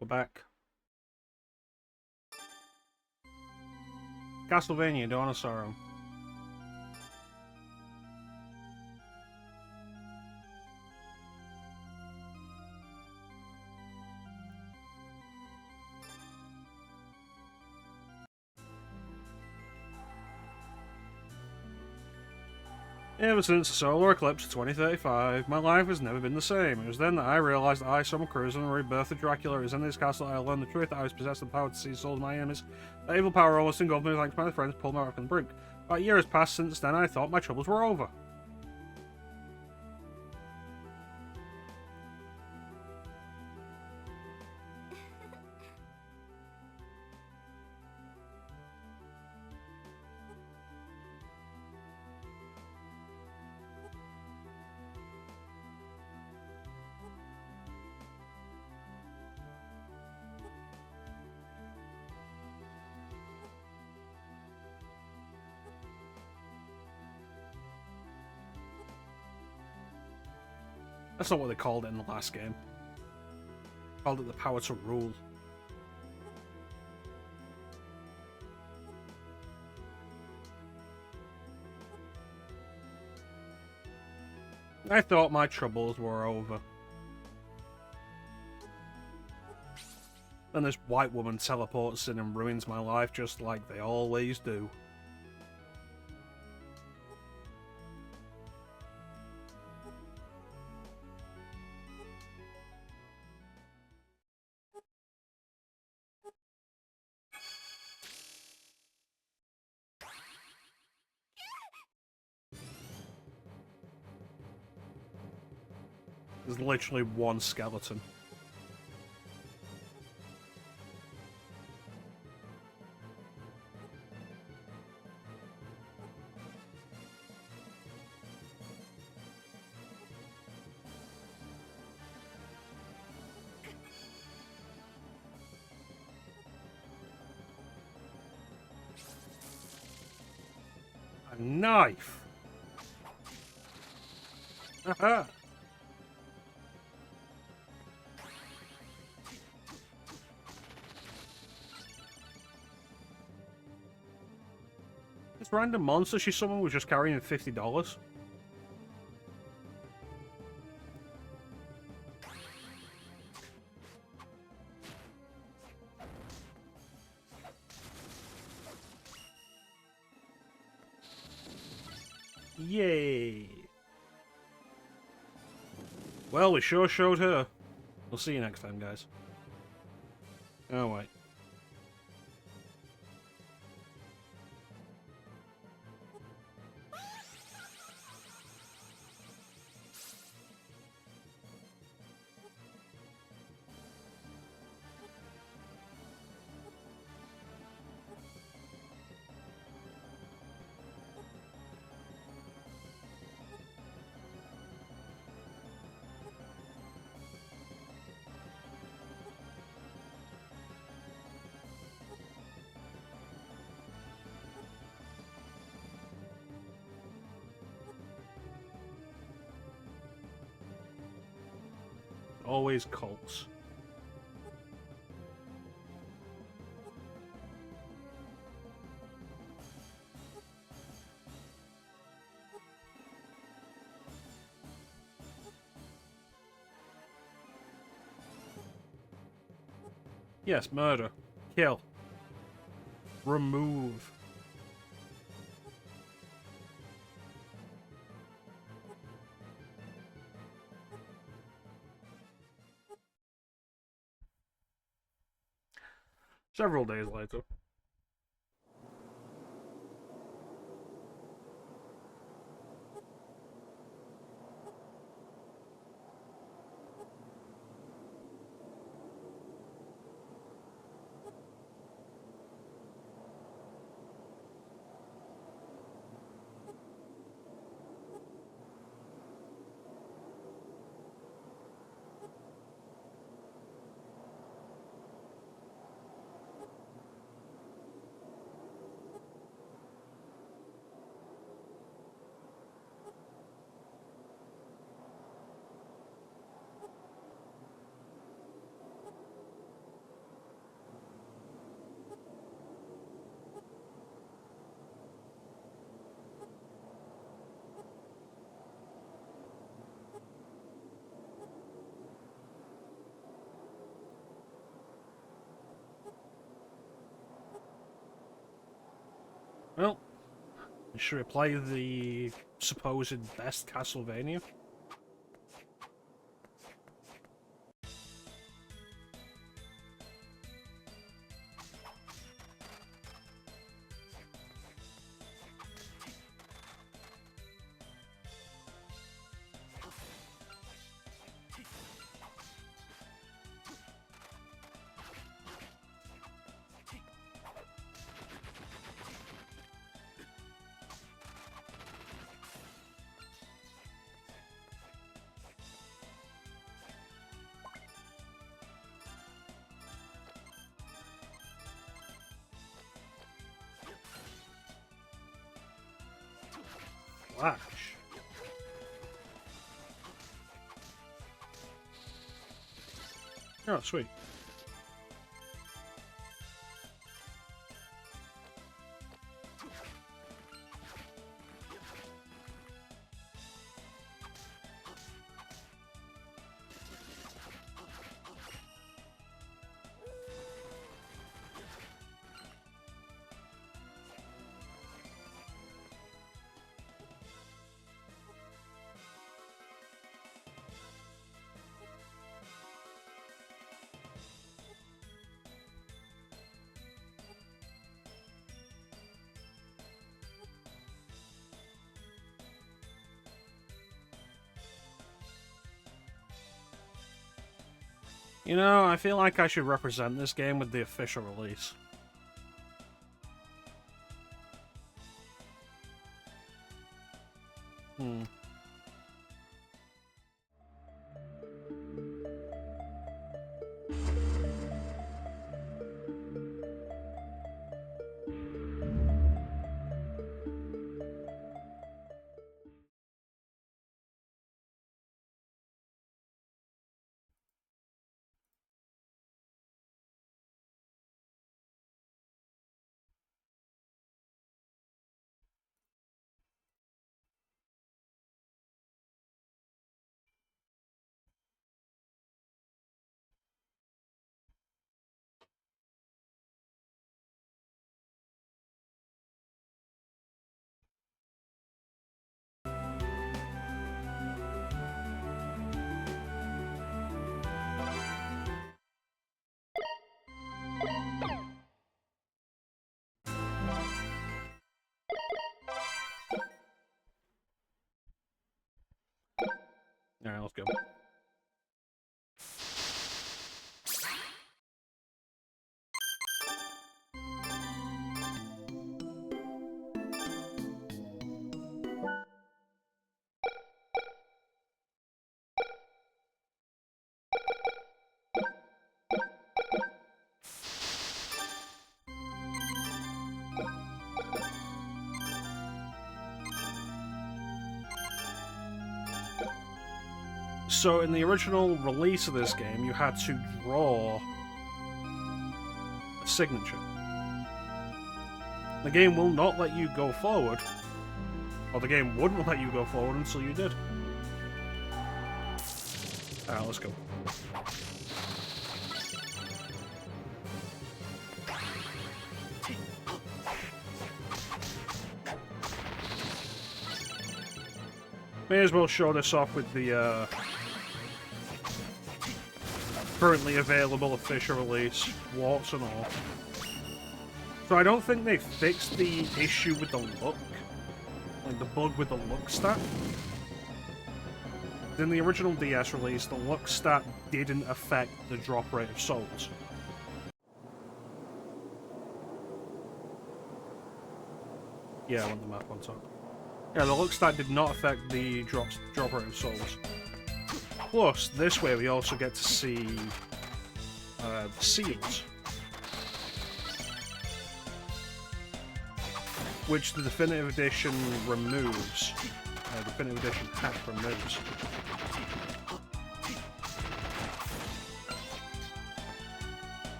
We're back. Castlevania, Dawn of Sorrow. Ever since the solar eclipse of 2035, my life has never been the same. It was then that I realised that I, Soma Cruz, and the rebirth of Dracula is in this castle. I learned the truth that I was possessed with the power to see souls of my enemies. That evil power almost engulfed me, thanks to my friends pulled me out from the brink. About a year has passed since then, I thought my troubles were over. That's not what they called it in the last game. They called it the power to rule. I thought my troubles were over. Then this white woman teleports in and ruins my life just like they always do. There's literally one skeleton. A knife! Haha! This random monster she summoned was just carrying $50. Yay! Well, we sure showed her. We'll see you next time, guys. Oh, wait. Always cults. Yes, murder. Kill. Remove. Several days later. Should we play the supposed best Castlevania? Flash. Oh, sweet. You know, I feel like I should represent this game with the official release. Alright, let's go. So in the original release of this game, you had to draw a signature. The game will not let you go forward, or the game wouldn't let you go forward until you did. Alright, let's go. May as well show this off with the currently available official release, warts and all. So I don't think they fixed the issue with the look, like the bug with the look stat. In the original DS release, the look stat didn't affect the drop rate of souls. Yeah, I want the map on top. Yeah, the look stat did not affect the drop rate of souls. Plus, this way we also get to see seals, which the Definitive Edition removes. The Definitive Edition hack removes.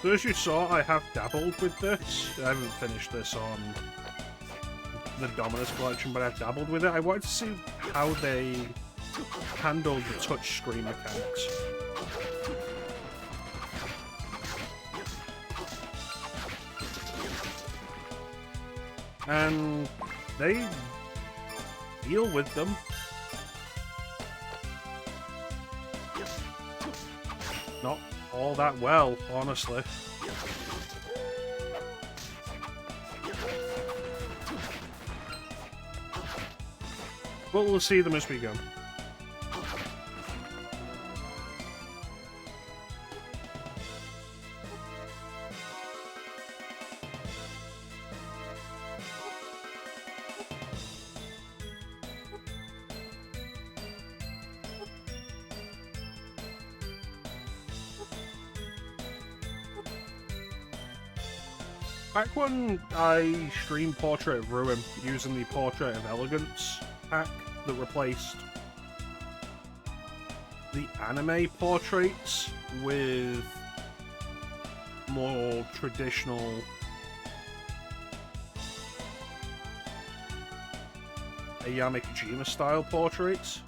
So as you saw, I have dabbled with this. I haven't finished this on the Dominus collection, but I've dabbled with it. I wanted to see how they handled the touchscreen mechanics. And they deal with them. Not all that well, honestly. But we'll see them as we go. Back when I streamed Portrait of Ruin using the Portrait of Elegance pack that replaced the anime portraits with more traditional Ayami Kojima style portraits.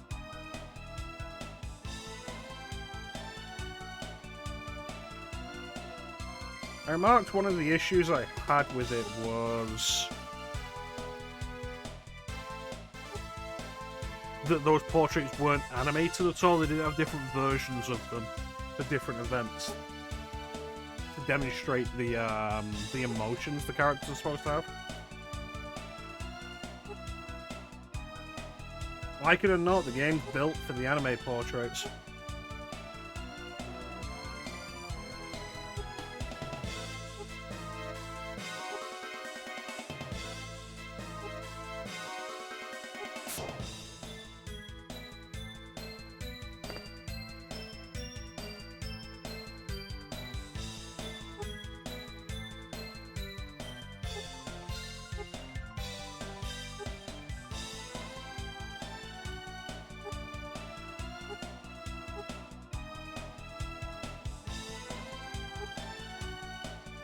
I remarked one of the issues I had with it was that those portraits weren't animated at all. They didn't have different versions of them for different events to demonstrate the emotions the characters are supposed to have. Like it or not, the game's built for the anime portraits.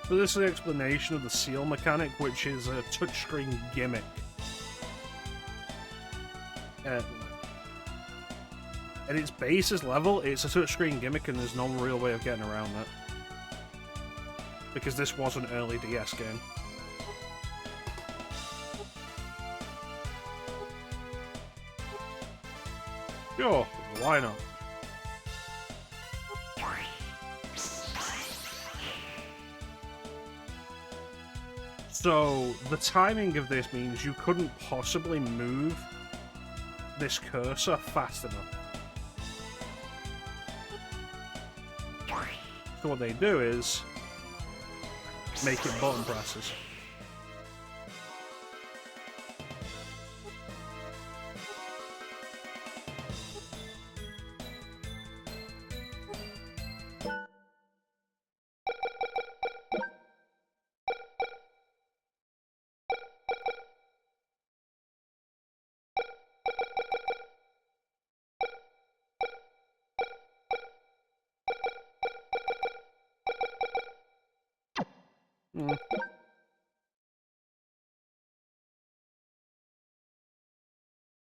So this is the explanation of the seal mechanic, which is a touchscreen gimmick. At its basis level, it's a touchscreen gimmick and there's no real way of getting around that. Because this was an early DS game. Sure, why not? So, the timing of this means you couldn't possibly move this cursor fast enough. So what they do is make it button presses.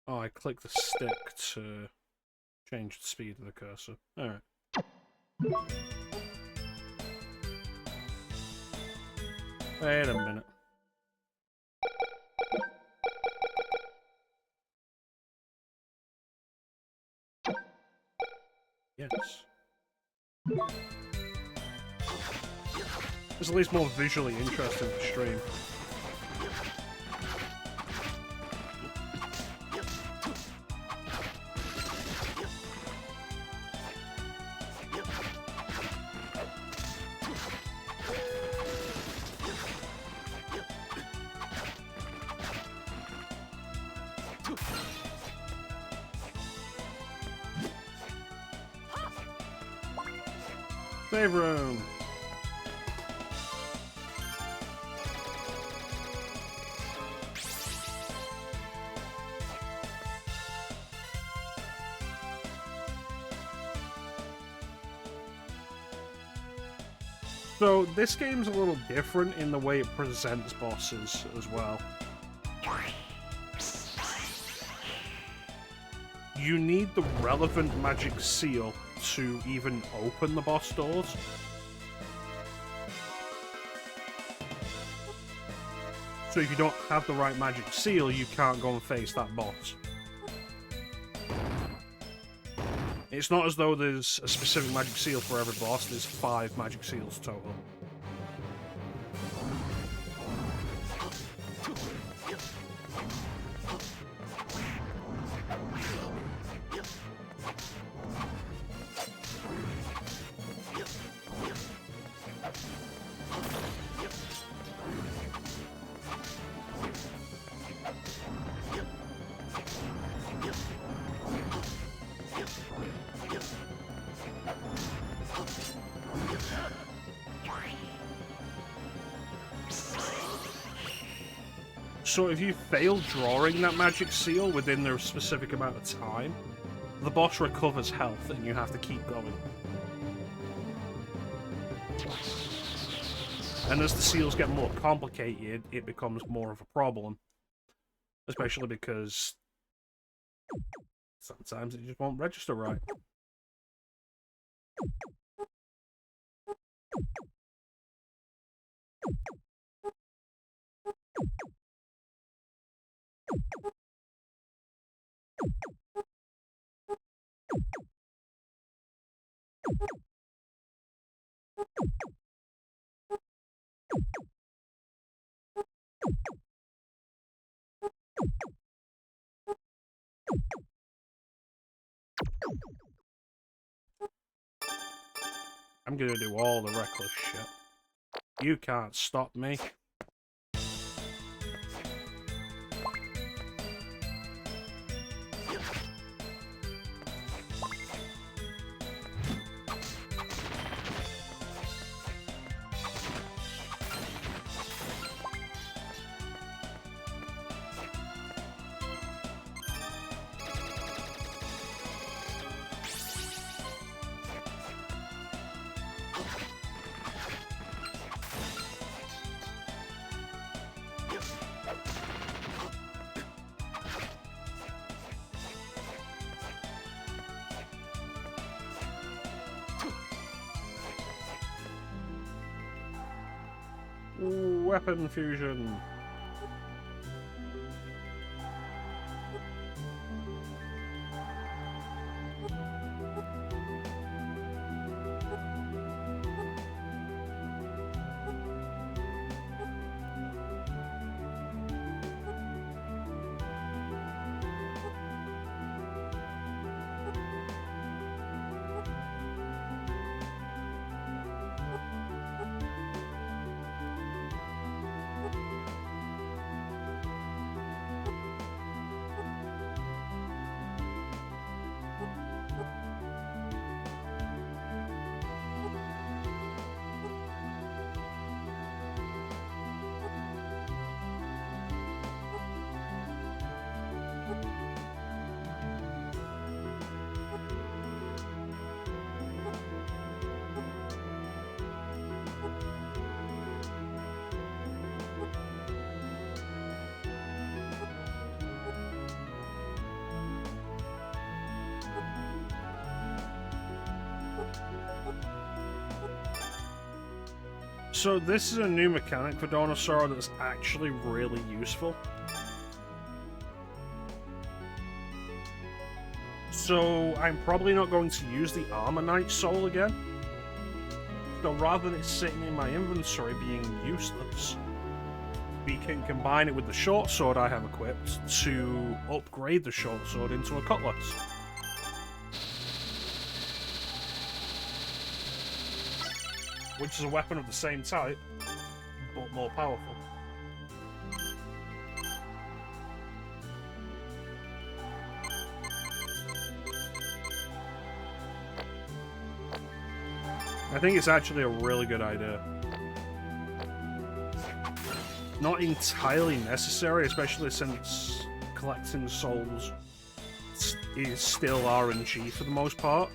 Oh, I click the stick to change the speed of the cursor. Alright. Wait a minute. Yes. It's at least more visually interesting to stream. Save room. So this game's a little different in the way it presents bosses as well. You need the relevant magic seal to even open the boss doors. So if you don't have the right magic seal, you can't go and face that boss. It's not as though there's a specific magic seal for every boss, there's 5 magic seals total. So if you fail drawing that magic seal within a specific amount of time, the boss recovers health and you have to keep going. And as the seals get more complicated, it becomes more of a problem. Especially because sometimes it just won't register right. I'm gonna do all the reckless shit. You can't stop me. Weapon fusion. So this is a new mechanic for Donosaur that's actually really useful. So I'm probably not going to use the Armor Knight Soul again. So rather than it sitting in my inventory being useless, we can combine it with the short sword I have equipped to upgrade the short sword into a cutlass. Which is a weapon of the same type, but more powerful. I think it's actually a really good idea. Not entirely necessary, especially since collecting souls is still RNG for the most part.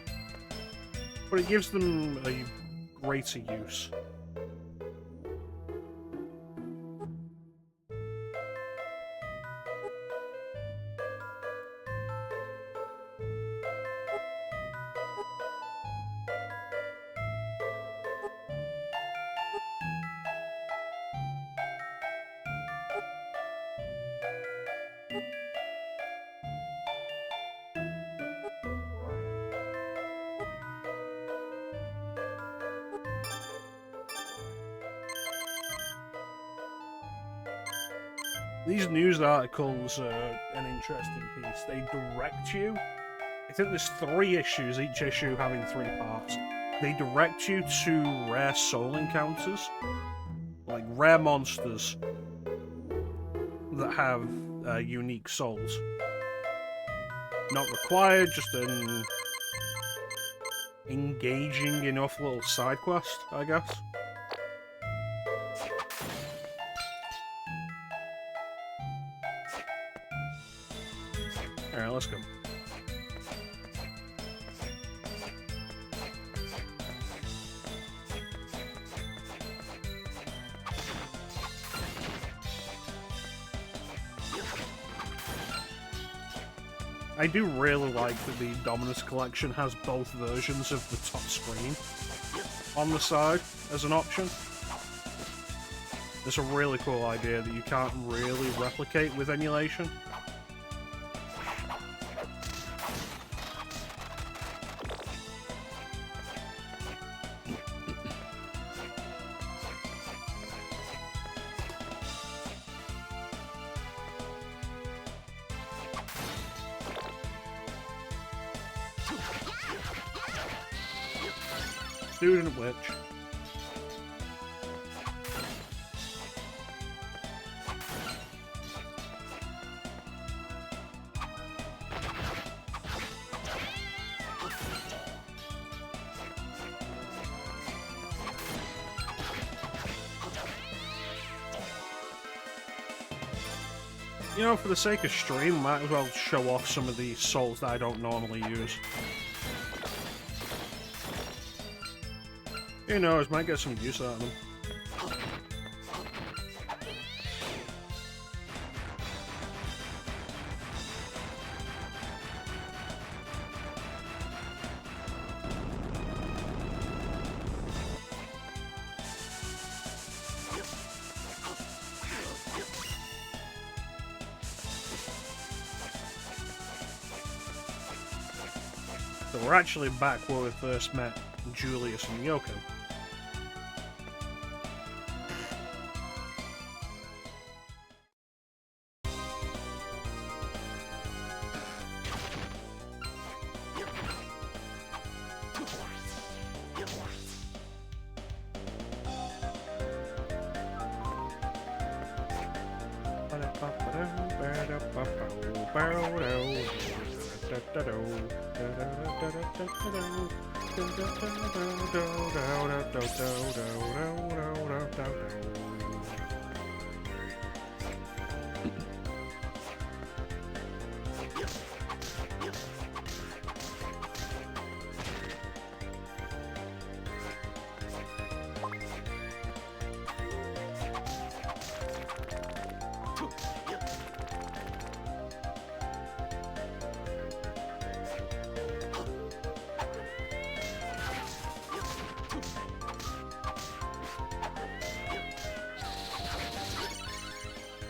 But it gives them a greater use. These news articles are an interesting piece. They direct you. I think there's 3 issues, each issue having 3 parts. They direct you to rare soul encounters, like rare monsters that have unique souls. Not required, just an engaging enough little side quest, I guess. Alright, let's go. I do really like that the Dominus Collection has both versions of the top screen on the side as an option. It's a really cool idea that you can't really replicate with emulation. Student Witch. You know, for the sake of stream, might as well show off some of the souls that I don't normally use. Who knows, might get some use out of them. So we're actually back where we first met Julius and Yoko.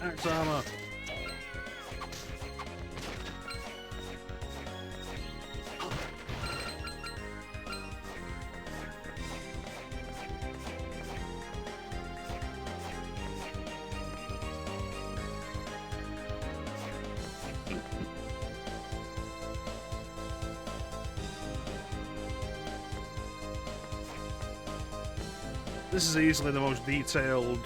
Axe armor. This is easily the most detailed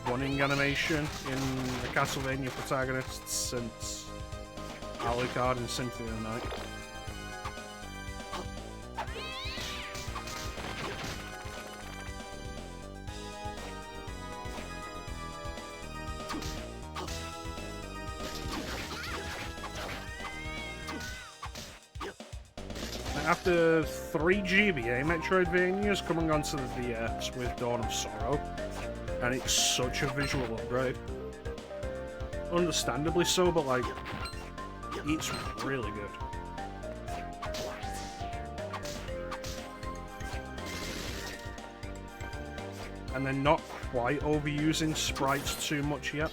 running animation in a Castlevania protagonist since Alucard in Symphony of the Night. After 3 GBA Metroidvanias coming onto the DS with Dawn of Sorrow, and it's such a visual upgrade. Understandably so, but like, it's really good. And they're not quite overusing sprites too much yet,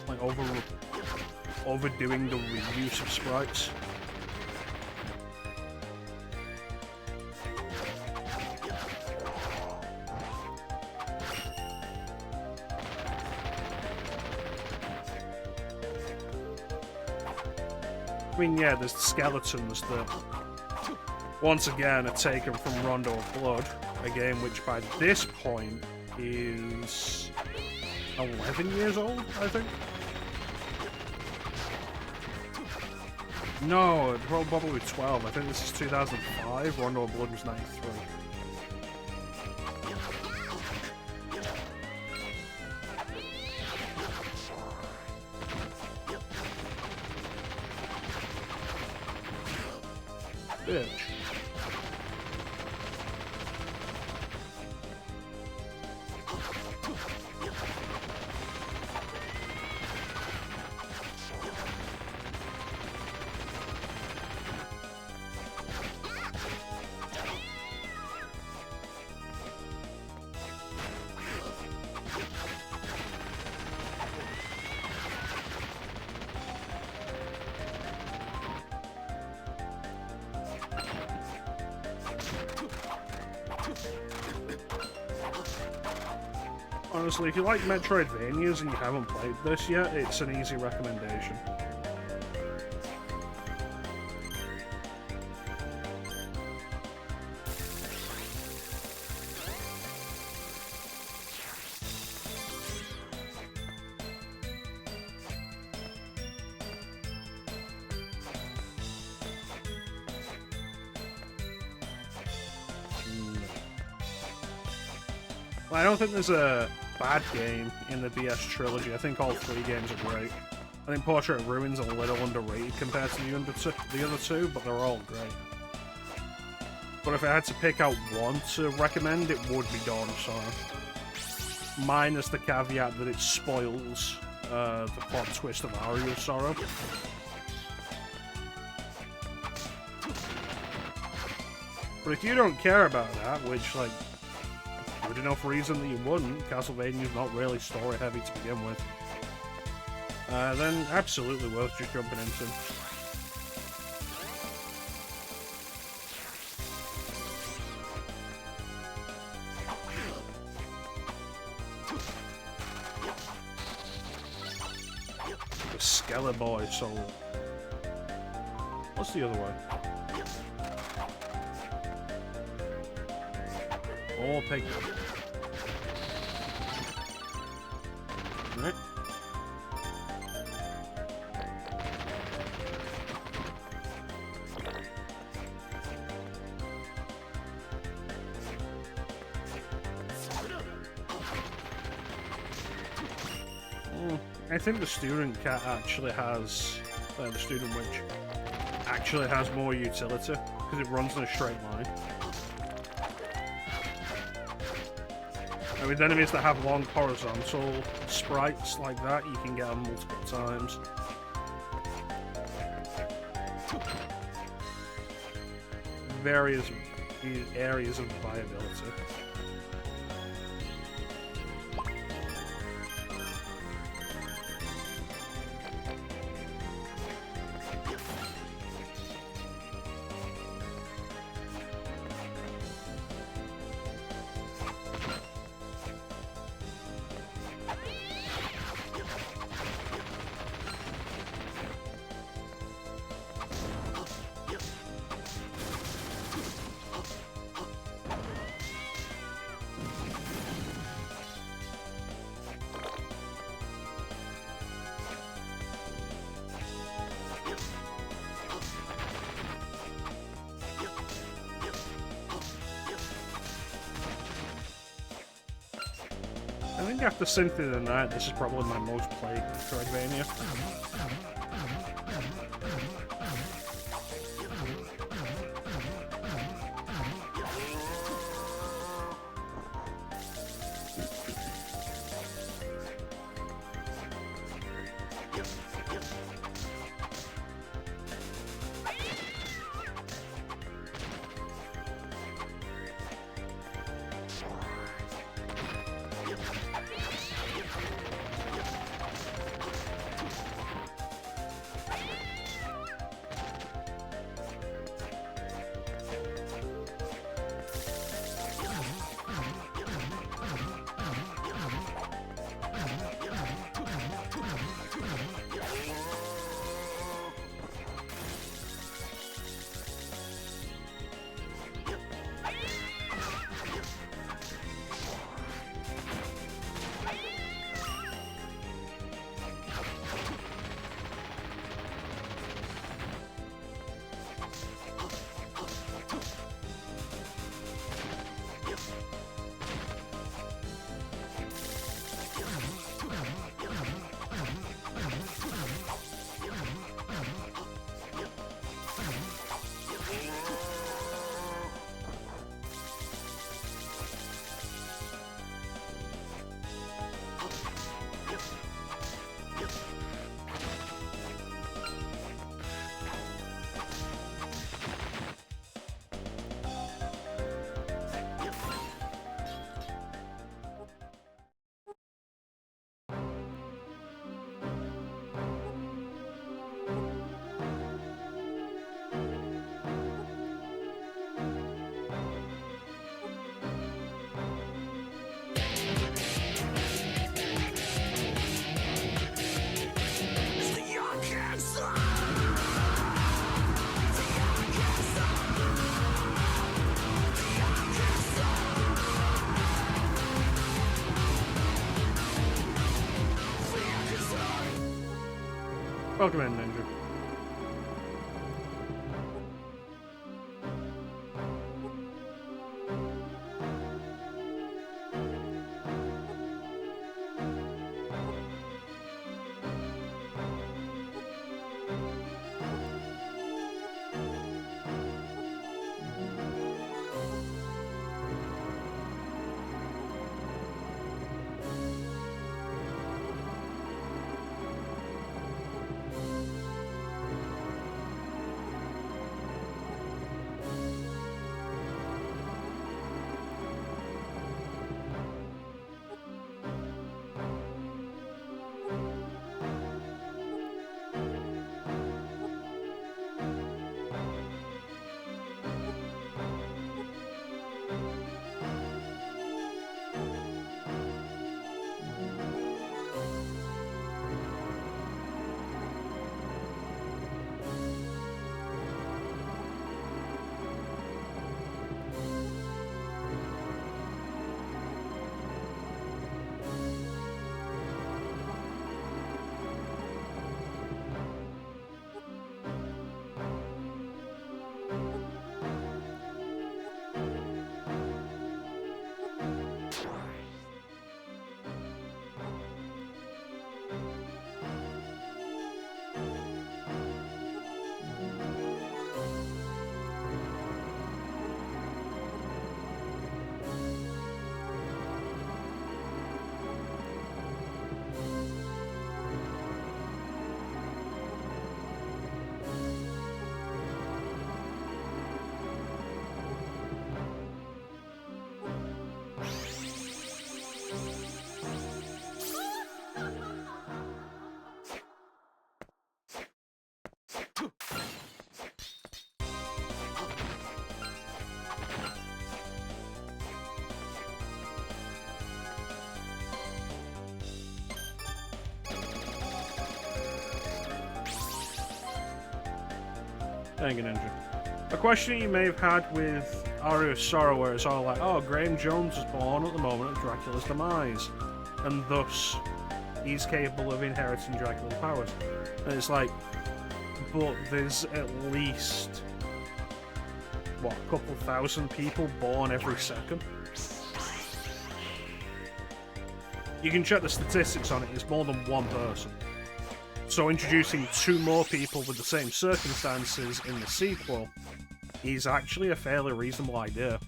like overdoing the reuse of sprites. mean, yeah, there's the skeletons that, once again, are taken from Rondo of Blood, a game which by this point is 11 years old, I think. No, probably 12. I think this is 2005. Rondo of Blood was 93. Bitch. Honestly, if you like Metroidvanias and you haven't played this yet, it's an easy recommendation. Well, I don't think there's a bad game in the DS trilogy. I think all three games are great. I think Portrait of Ruin's a little underrated compared to the other two, but they're all great. But if I had to pick out one to recommend, it would be Dawn of Sorrow. Minus the caveat that it spoils the plot twist of Aria of Sorrow. But if you don't care about that, which, like, good enough reason that you wouldn't, Castlevania's not really story heavy to begin with, then absolutely worth just jumping into. The Skeletor soul. What's the other way? All pig. Right. I think the student cat actually has, the student witch actually has more utility because it runs in a straight line. And with enemies that have long horizontal sprites like that, you can get them multiple times. Various areas of viability. I think after Symphony of the Night, this is probably my most played Metroidvania. Welcome in, Ninja. Dang it, Ninja. A question you may have had with Aria of Sorrow, where it's all like, oh, Graham Jones was born at the moment of Dracula's demise, and thus he's capable of inheriting Dracula's powers. And it's like, but there's at least, what, a couple thousand people born every second? You can check the statistics on it, it's more than one person. So introducing two more people with the same circumstances in the sequel is actually a fairly reasonable idea.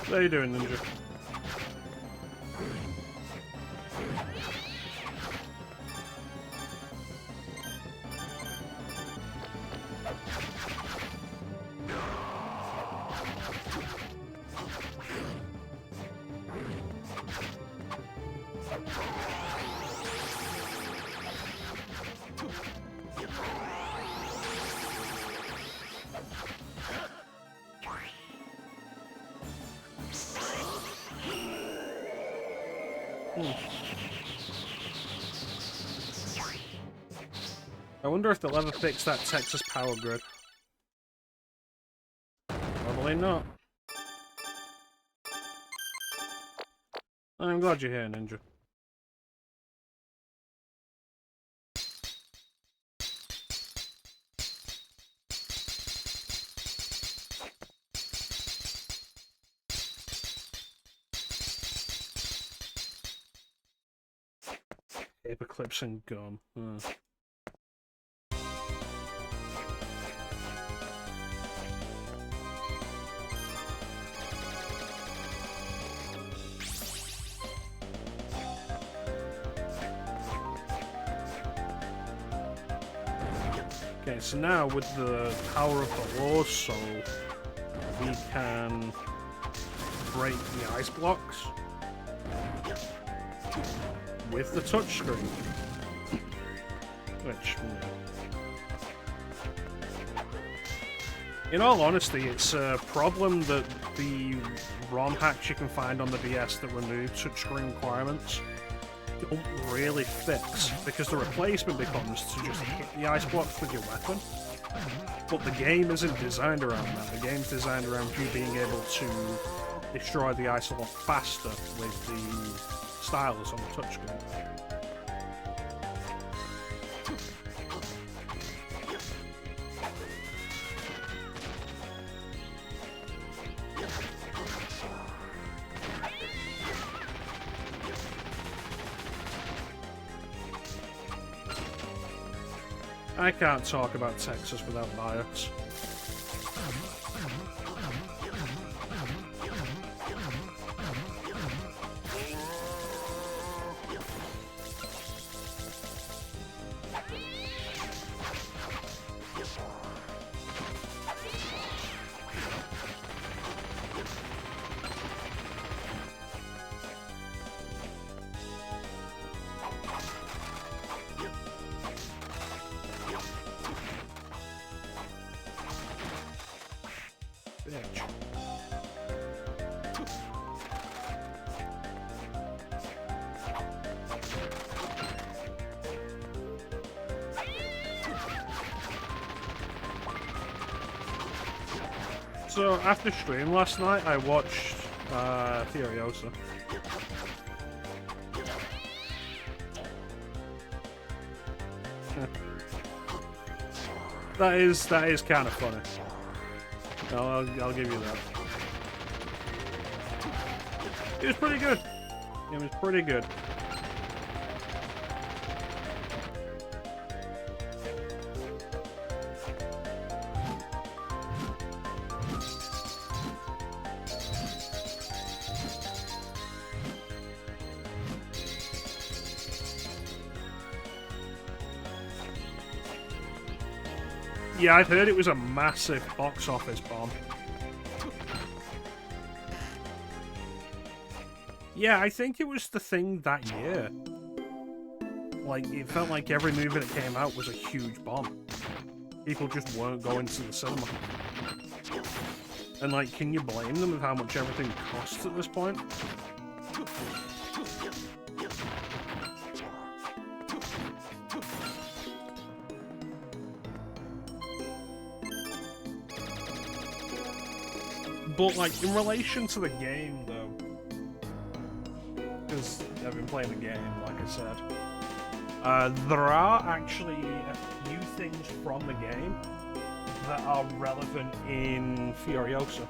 How you doing, Ninja? I wonder if they'll ever fix that Texas power grid. Probably not. I'm glad you're here, Ninja. Paperclips and gum. Okay, so now with the power of the Lord's Soul, we can break the ice blocks with the touchscreen. Which, in all honesty, it's a problem that the ROM hacks you can find on the DS that remove touchscreen requirements don't really fix, because the replacement becomes to just hit the ice blocks with your weapon. But the game isn't designed around that. The game's designed around you being able to destroy the ice a lot faster with the stylus on the touchscreen. I can't talk about Texas without bias. So after stream last night, I watched Furiosa. that is kind of funny. I'll give you that. It was pretty good. It was pretty good. Yeah, I've heard it was a massive box office bomb. Yeah, I think it was the thing that year. Like, it felt like every movie that came out was a huge bomb. People just weren't going to the cinema. And, like, can you blame them with how much everything costs at this point? But, like, in relation to the game, though, because I've been playing the game, like I said, there are actually a few things from the game that are relevant in Furiosa,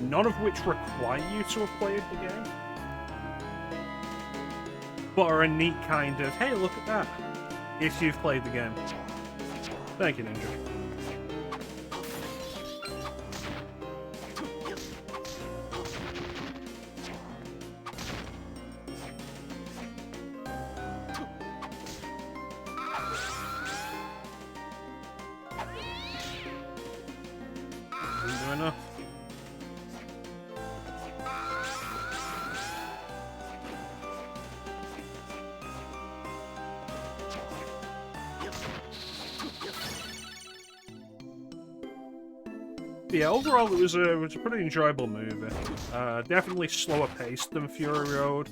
none of which require you to have played the game, but are a neat kind of, hey, look at that, if you've played the game. Thank you, Ninja. Yeah, overall it was a pretty enjoyable movie. Definitely slower paced than Fury Road,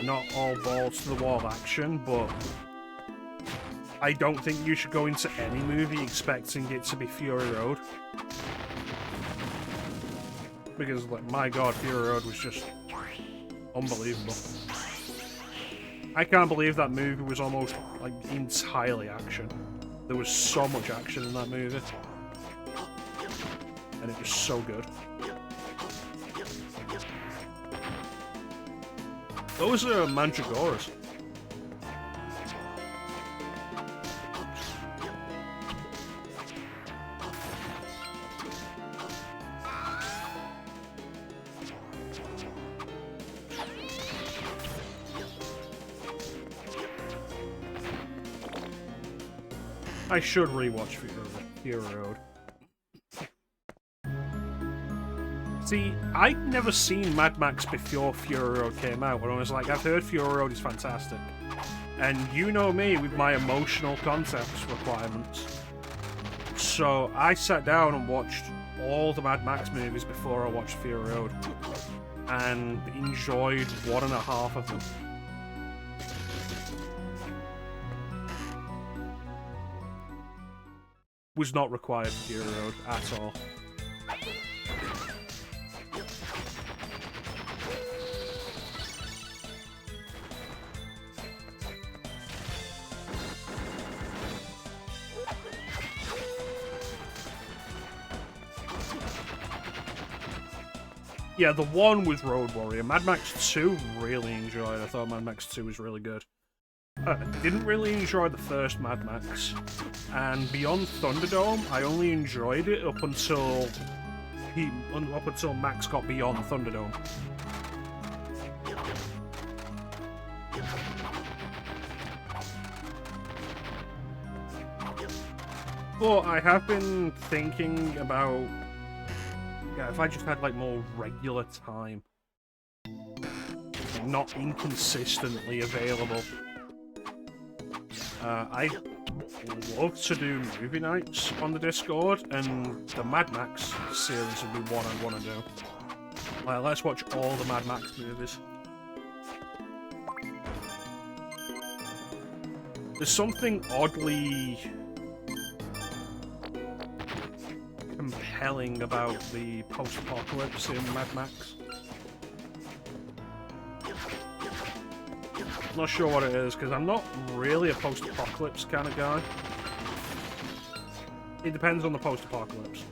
not all balls to the wall action, but I don't think you should go into any movie expecting it to be Fury Road. Because, like, my god, Fury Road was just unbelievable. I can't believe that movie was almost, like, entirely action. There was so much action in that movie. And it was so good. Those are mandragoras. I should rewatch Fury Road. See, I'd never seen Mad Max before Fury Road came out, and I was like, I've heard Fury Road is fantastic. And you know me with my emotional context requirements. So I sat down and watched all the Mad Max movies before I watched Fury Road. And enjoyed 1.5 of them. Was not required for Fury Road at all. Yeah, the one was Road Warrior. Mad Max 2 really enjoyed. I thought Mad Max 2 was really good. I didn't really enjoy the first Mad Max. And Beyond Thunderdome, I only enjoyed it up until Max got beyond Thunderdome. But I have been thinking about, yeah, if I just had like more regular time, not inconsistently available. I love to do movie nights on the Discord, and the Mad Max series would be one I'd want to do. Like, let's watch all the Mad Max movies. There's something oddly compelling about the post-apocalypse in Mad Max. Not sure what it is, because I'm not really a post-apocalypse kind of guy. It depends on the post-apocalypse.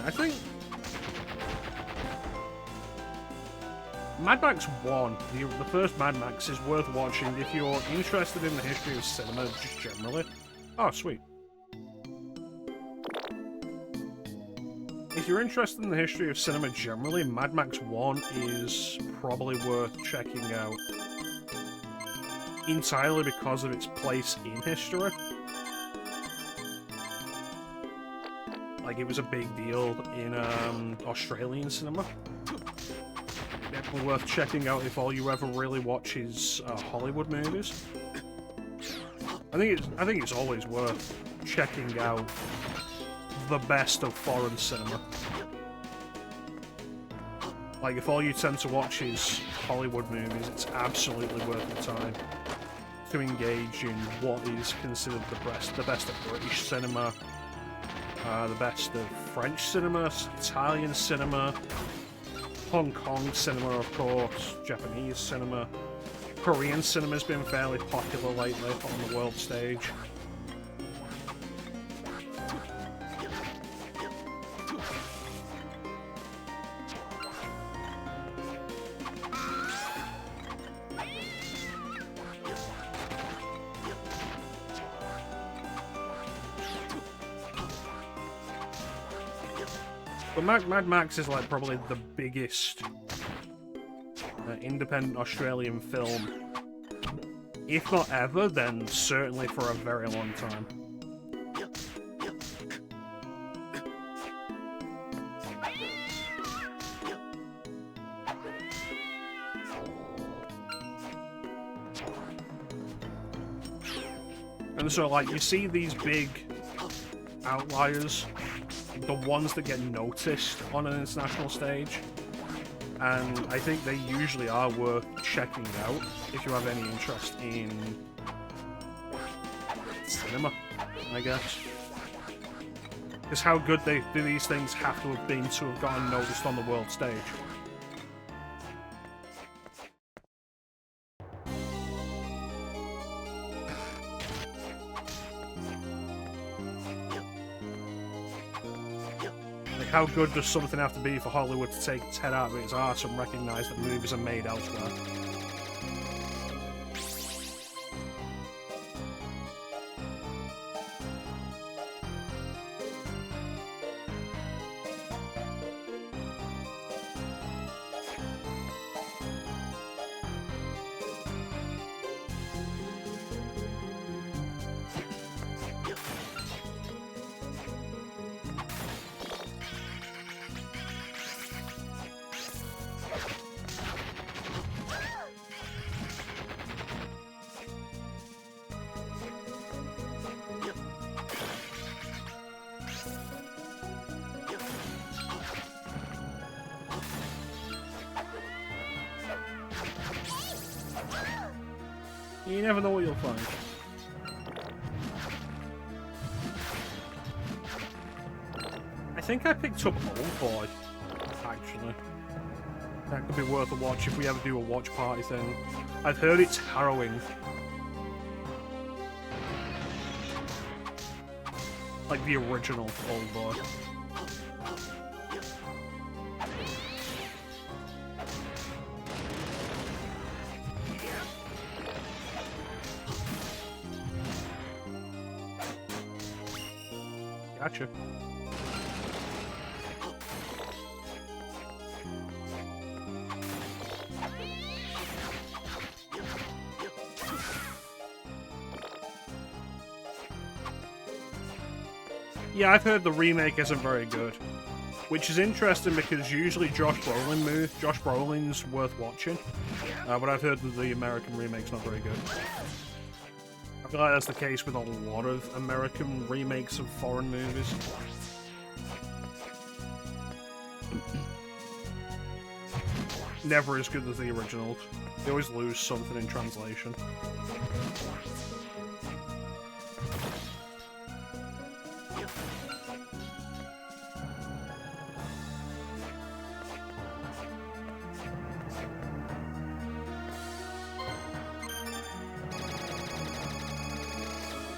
I think Mad Max 1, the first Mad Max, is worth watching if you're interested in the history of cinema just generally. Oh, sweet. If you're interested in the history of cinema generally, Mad Max 1 is probably worth checking out. Entirely because of its place in history. Like, it was a big deal in Australian cinema. Definitely worth checking out if all you ever really watch is Hollywood movies. I think it's always worth checking out the best of foreign cinema. Like, if all you tend to watch is Hollywood movies, it's absolutely worth the time to engage in what is considered the best of British cinema. The best of French cinema, Italian cinema, Hong Kong cinema, of course, Japanese cinema. Korean cinema's been fairly popular lately on the world stage. But Mad Max is like probably the biggest independent Australian film If not ever, then certainly for a very long time. And so, like, you see these big outliers, the ones that get noticed on an international stage, and I think they usually are worth checking out if you have any interest in cinema, I guess. Because how good do these things have to have been to have gotten noticed on the world stage? How good does something have to be for Hollywood to take its head out of its arse and recognise that movies are made elsewhere? You never know what you'll find. I think I picked up Old Boy, actually. That could be worth a watch if we ever do a watch party thing. I've heard it's harrowing. Like the original Old Boy. Gotcha. Yeah, I've heard the remake isn't very good, which is interesting because usually Josh Brolin's worth watching, but I've heard that the American remake's not very good. I feel like that's the case with a lot of American remakes of foreign movies. Never as good as the originals. They always lose something in translation.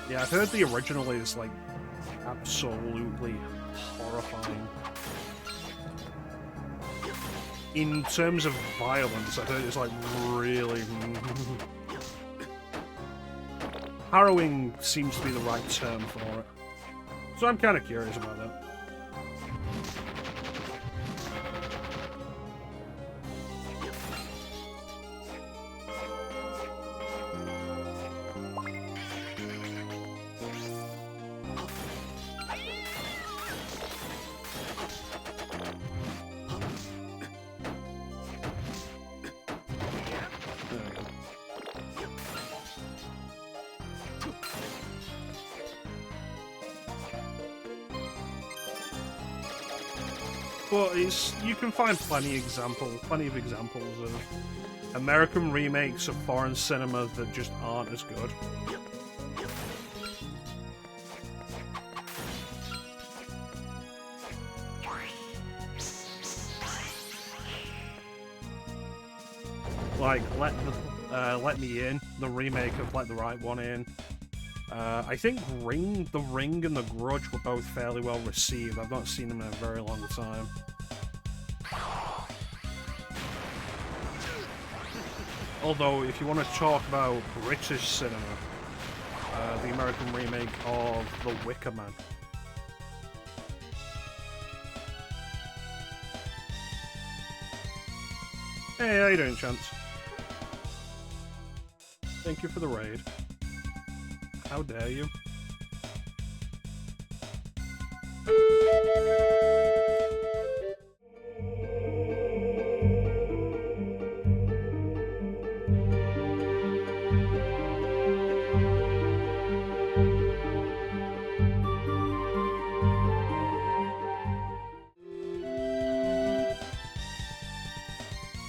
Yeah, I've heard the original is, like, absolutely horrifying. In terms of violence, I've heard it's, like, really... harrowing seems to be the right term for it. So I'm kind of curious about that. But you can find plenty of examples of American remakes of foreign cinema that just aren't as good. Like Let Me In, the remake of Let the Right One In. I think The Ring and The Grudge were both fairly well received. I've not seen them in a very long time. Although, if you want to talk about British cinema, the American remake of The Wicker Man. Hey, how you doing, Chance? Thank you for the raid. How dare you?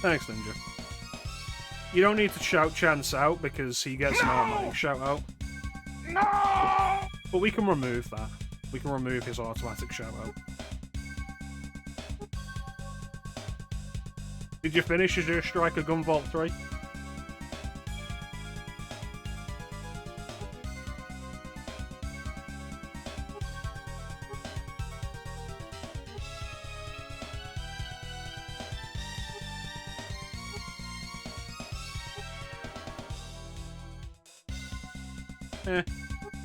Thanks, Ninja. You don't need to shout Chance out because he gets an automatic shout out. No! But we can remove that. We can remove his automatic shout out. Did you finish your Striker Gunvolt 3?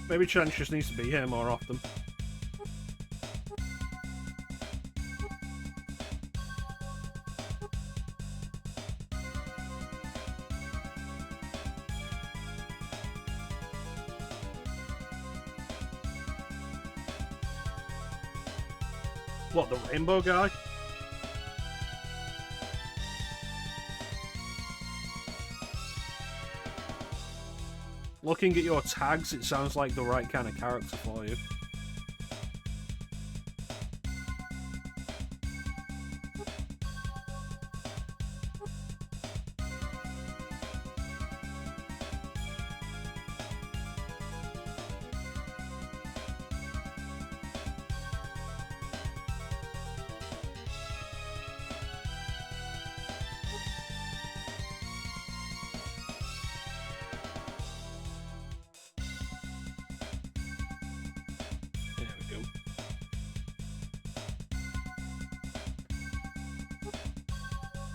Maybe Chance just needs to be here more often. What, the rainbow guy? Looking at your tags, it sounds like the right kind of character for you.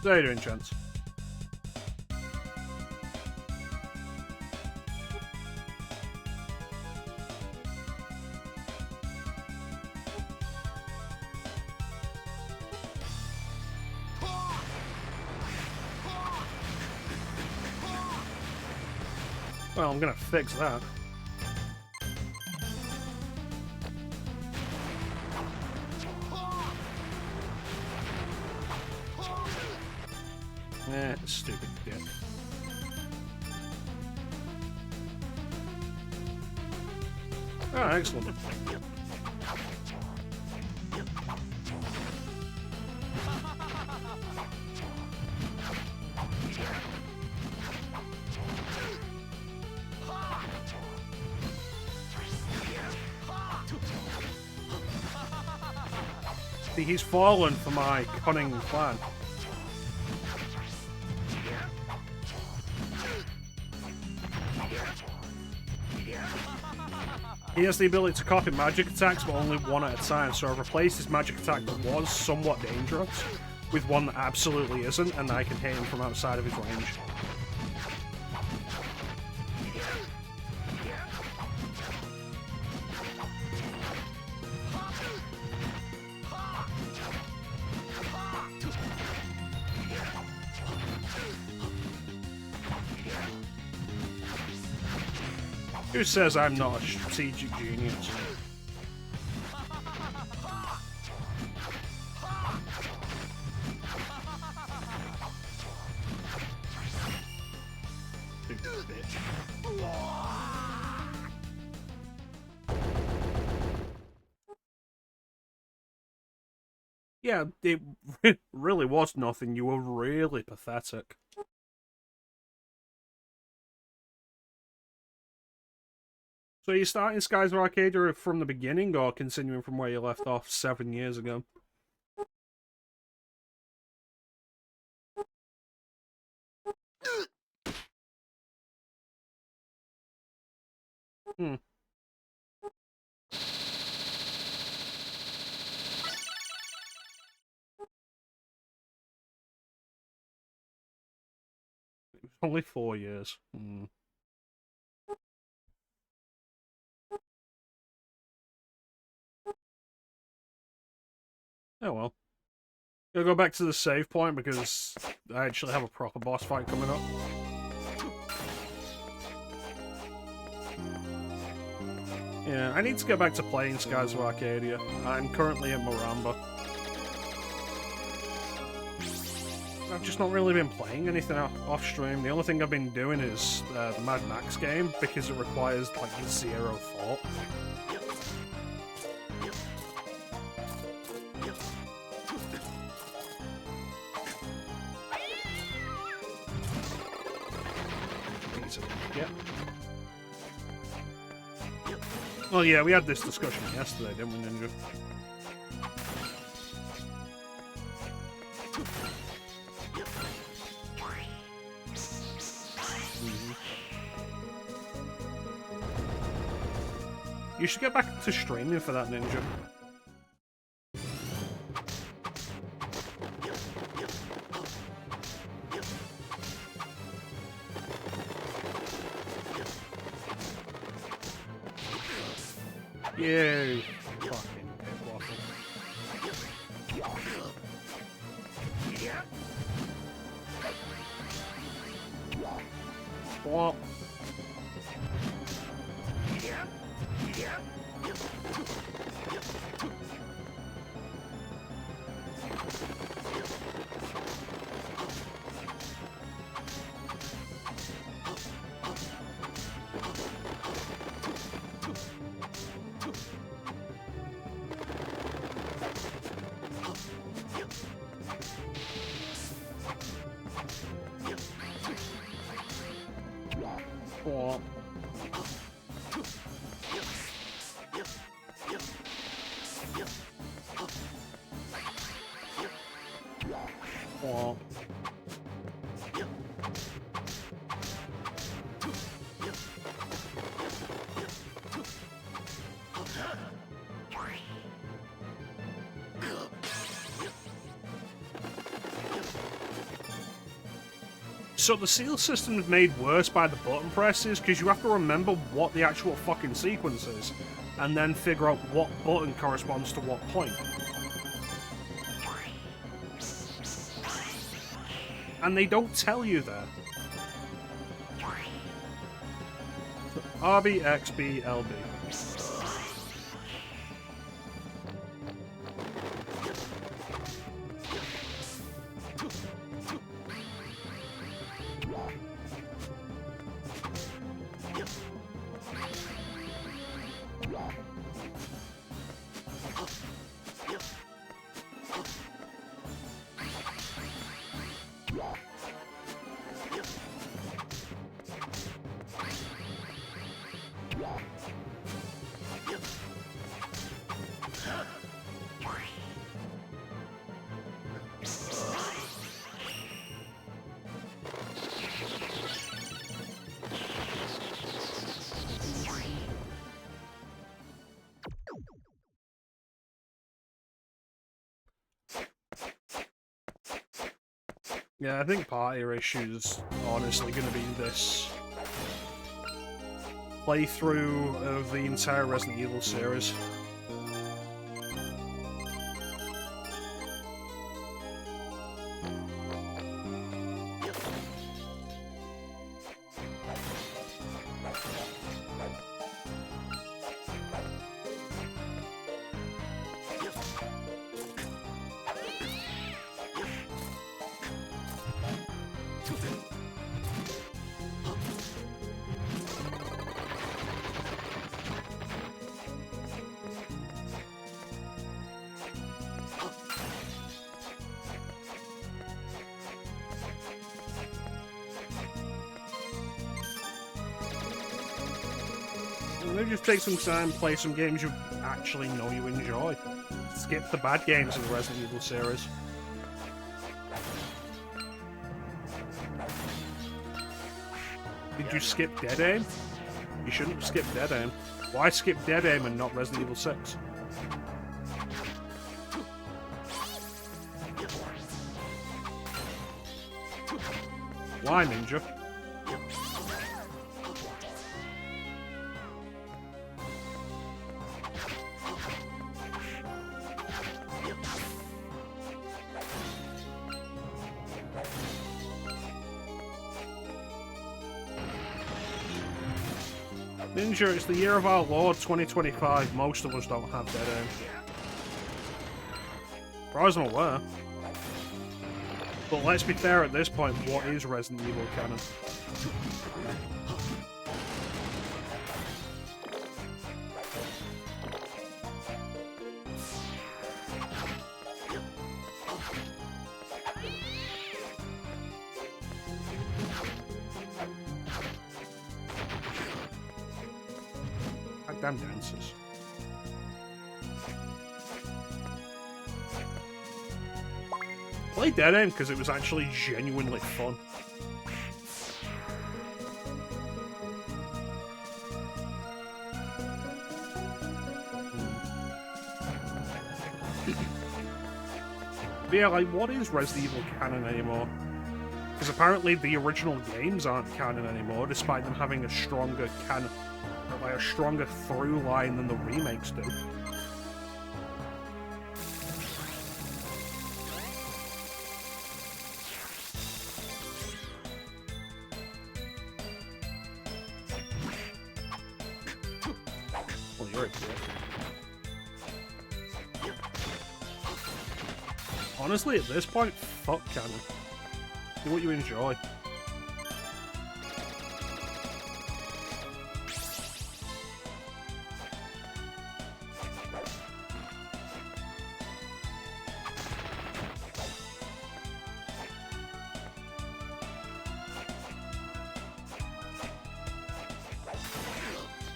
How you doing, Chance? Well, I'm gonna fix that. Stupid dick. Oh, excellent. See, he's fallen for my cunning plan. He has the ability to copy magic attacks, but only one at a time, so I've replaced his magic attack that was somewhat dangerous with one that absolutely isn't, and I can hit him from outside of his range. Who says I'm not a strategic genius? Yeah, it really was nothing. You were really pathetic. So you're starting Skies of Arcadia from the beginning, or continuing from where you left off 7 years ago? Hmm. It was only 4 years. Hmm. Oh well. Gonna go back to the save point because I actually have a proper boss fight coming up. Yeah, I need to get back to playing Skies of Arcadia. I'm currently at Maramba. I've just not really been playing anything off stream. The only thing I've been doing is the Mad Max game, because it requires like zero thought. Yep. Well, yeah, we had this discussion yesterday, didn't we, Ninja? You should get back to streaming for that, Ninja. Yay! Fucking waffle. What? What? What? So the seal system is made worse by the button presses, because you have to remember what the actual fucking sequence is, and then figure out what button corresponds to what point. And they don't tell you that. RB, XB, LB. Yeah, I think part of your issue is honestly going to be this playthrough of the entire Resident Evil series. Maybe just take some time, play some games you actually know you enjoy. Skip the bad games in the Resident Evil series. Did you skip Dead Aim? You shouldn't have skipped Dead Aim. Why skip Dead Aim and not Resident Evil 6? Why, Ninja? Ninja, it's the year of our Lord 2025. Most of us don't have dead aim. As far as I'm aware. But let's be fair at this point, what is Resident Evil canon? Goddamn dancers. Play Dead Aim because it was actually genuinely fun. But yeah, like, what is Resident Evil canon anymore? Because apparently the original games aren't canon anymore, despite them having a stronger canon, like a stronger through line than the remakes do. Well, you're a dick. Honestly, at this point, fuck canon. Do what you enjoy.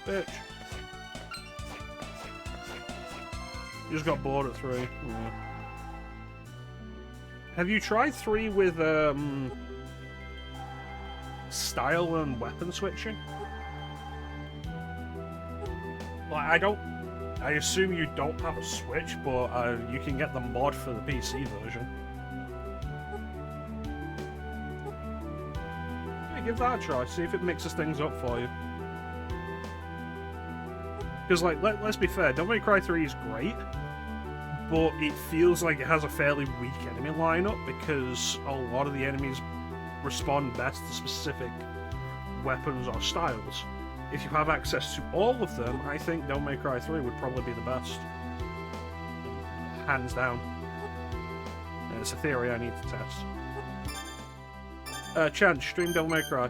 Bitch. You just got bored at 3. Yeah. Have you tried 3 with, style and weapon switching? Like, I assume you don't have a Switch, but, you can get the mod for the PC version. Yeah, give that a try, see if it mixes things up for you. Because, like, let's be fair, Devil May Cry 3 is great, but it feels like it has a fairly weak enemy lineup because a lot of the enemies respond best to specific weapons or styles. If you have access to all of them, I think Devil May Cry 3 would probably be the best. Hands down. And it's a theory I need to test. Chance, stream Devil May Cry.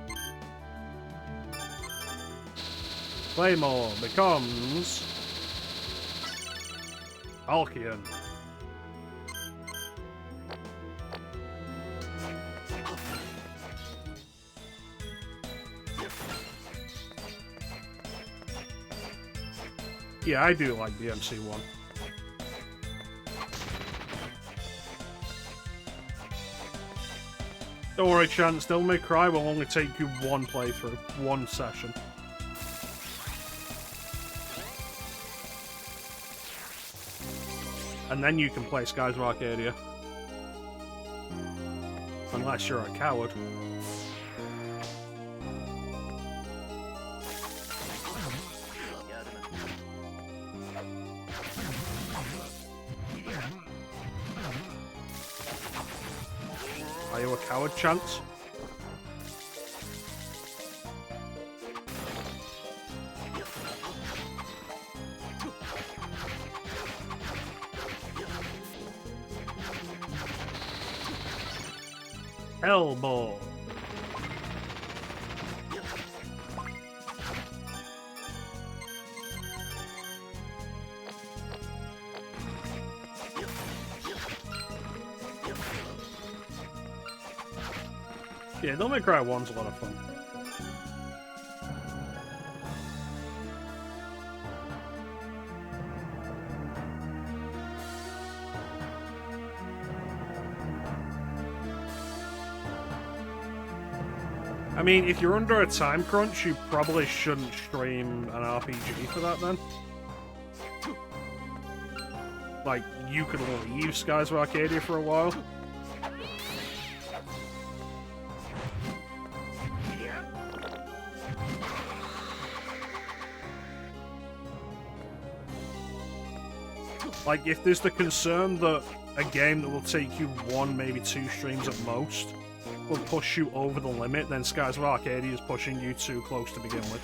Claymore becomes Alkion. Yeah, I do like the MC1. Don't worry, Chance, Devil May Cry will only take you one playthrough, one session. And then you can play Skies of Arcadia. Unless you're a coward. Are you a coward, Chance? Hellball. Yeah, Devil May Cry 1's a lot of fun. I mean, if you're under a time crunch, you probably shouldn't stream an RPG for that then. Like, you could leave Skies of Arcadia for a while. Like, if there's the concern that a game that will take you 1, maybe 2 streams at most will push you over the limit, then Skies of Arcadia is pushing you too close to begin with.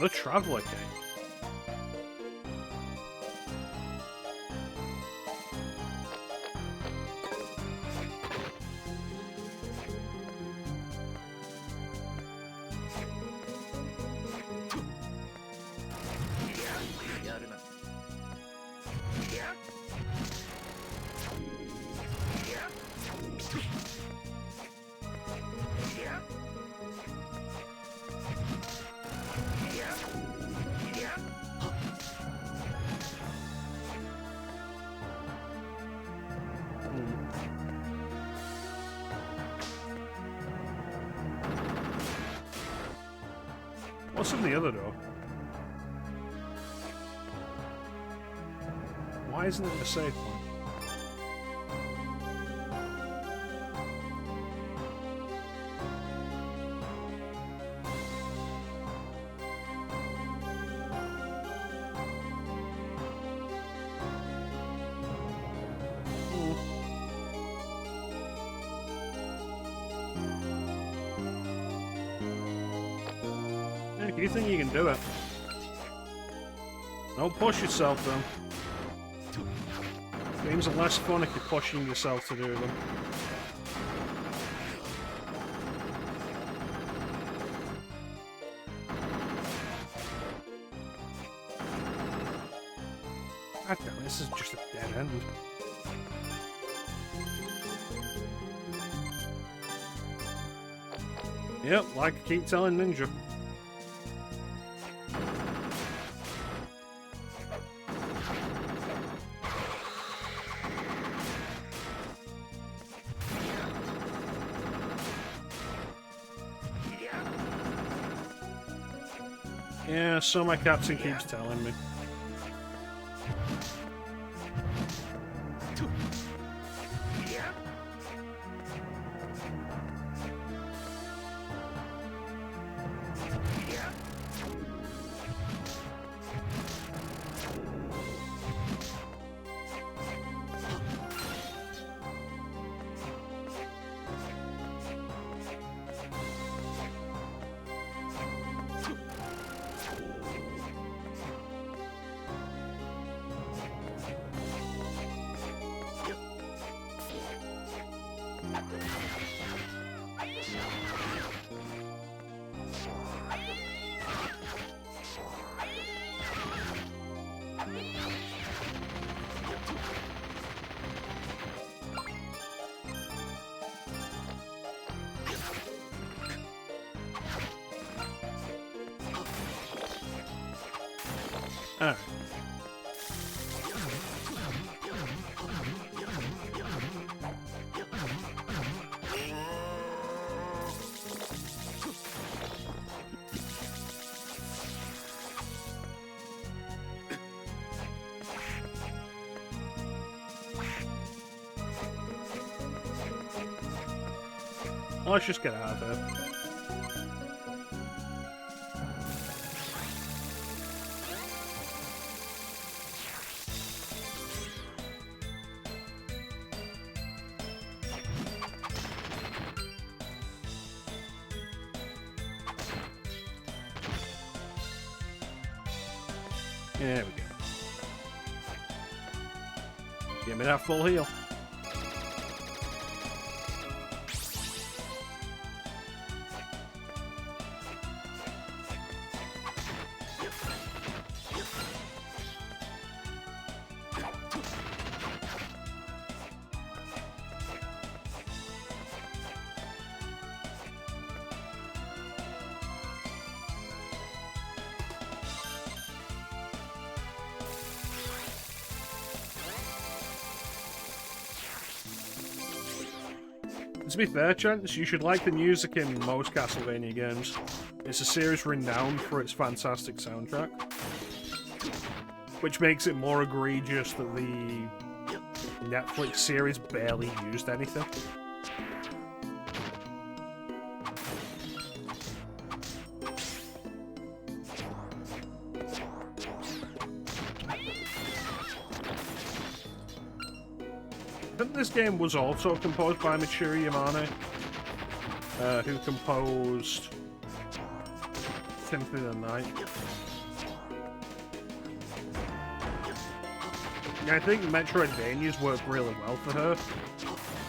The Traveller King. What's in the other door? Why isn't it a safe one? You think you can do it? Don't push yourself, though. Games are less fun if you're pushing yourself to do them. God damn it, this is just a dead end. Yep, like I keep telling Ninja. Yeah, so my captain keeps telling me. Alright. Let's just get out of here. There we go. Give me that full heal. To be fair, Chance, you should like the music in most Castlevania games. It's a series renowned for its fantastic soundtrack, which makes it more egregious that the Netflix series barely used anything. This game was also composed by Michiru Yamane, who composed Symphony of the Night. Yeah, I think Metroidvanias work really well for her.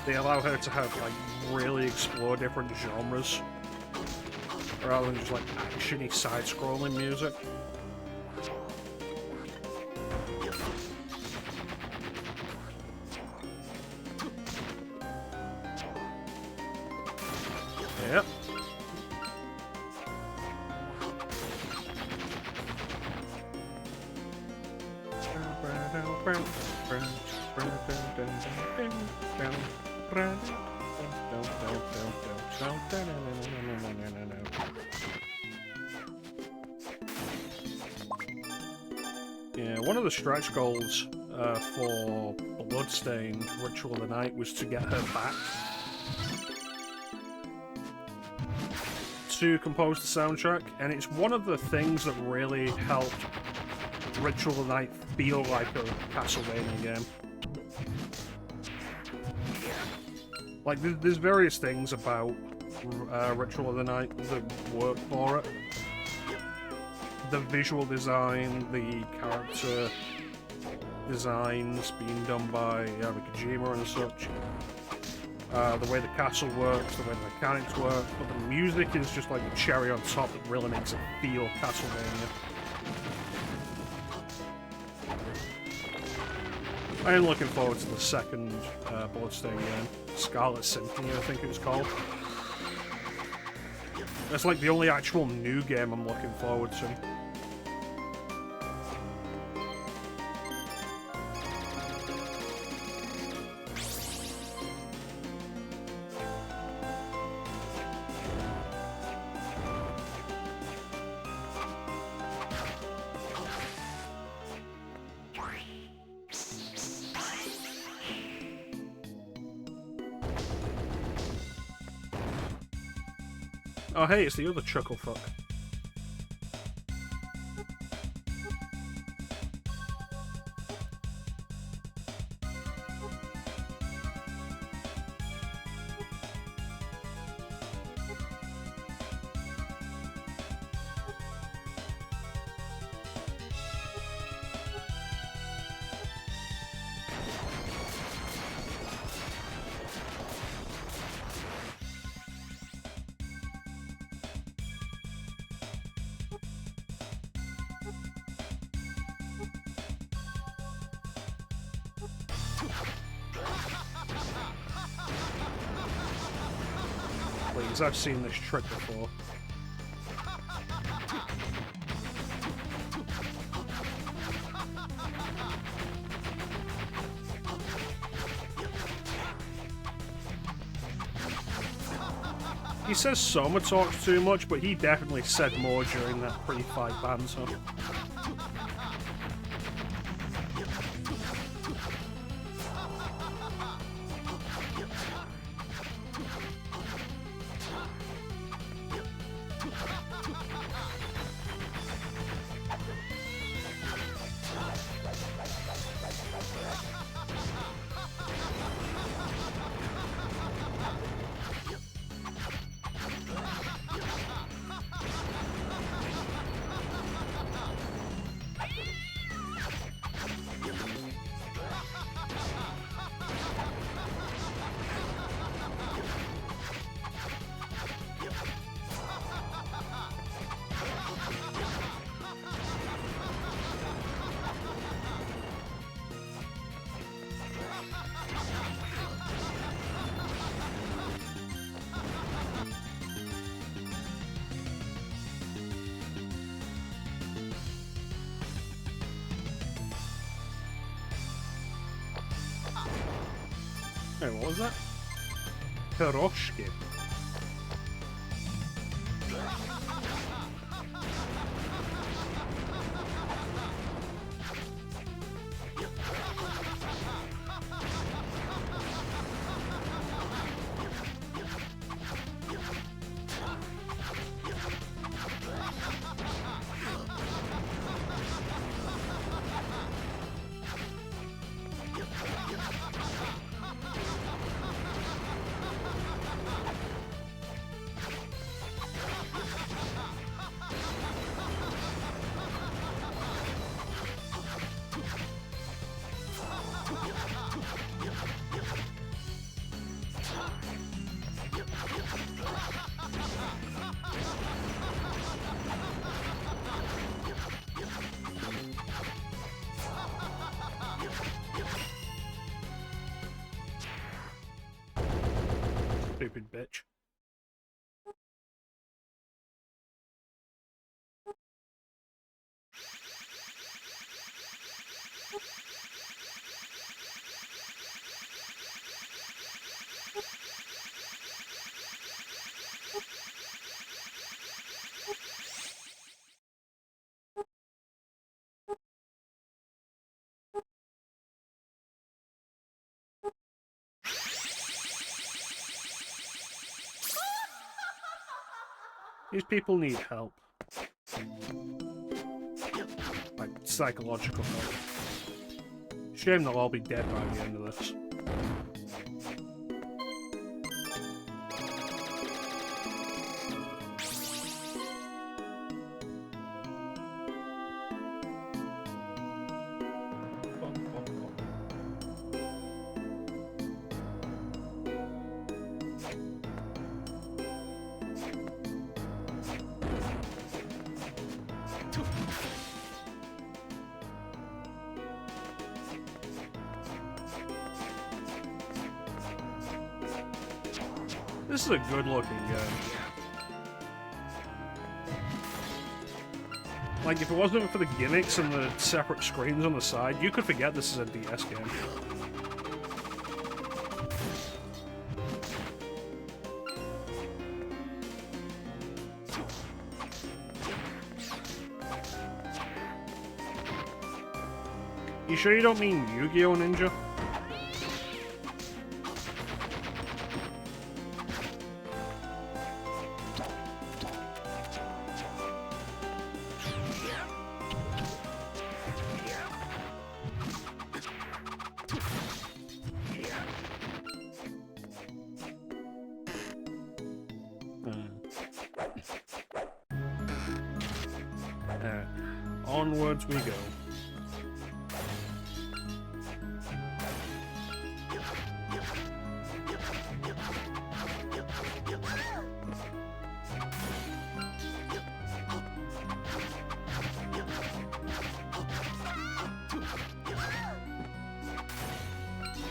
They allow her to have, like, really explore different genres, rather than just, like, action-y side-scrolling music. Yep. Yeah, one of the stretch goals for Bloodstained Ritual of the Night was to get her back to compose the soundtrack, and it's one of the things that really helped Ritual of the Night feel like a Castlevania game. Like, there's various things about Ritual of the Night that work for it. The visual design, the character designs being done by Kojima and such. The way the castle works, the way the mechanics work, but the music is just like the cherry on top that really makes it feel Castlevania. I am looking forward to the second Bloodstained game, Scarlet Symphony, I think it was called. That's like the only actual new game I'm looking forward to. Oh hey, it's the other Chucklefuck. Please, I've seen this trick before. He says Soma talks too much, but he definitely said more during that pre-fight banter. Hey, what was that? Piroshki. stupid bitch. These people need help. Like, psychological help. Shame they'll all be dead by the end of this. This is a good looking game. Like, if it wasn't for the gimmicks and the separate screens on the side, you could forget this is a DS game. You sure you don't mean Yu-Gi-Oh! Ninja? Onwards we go.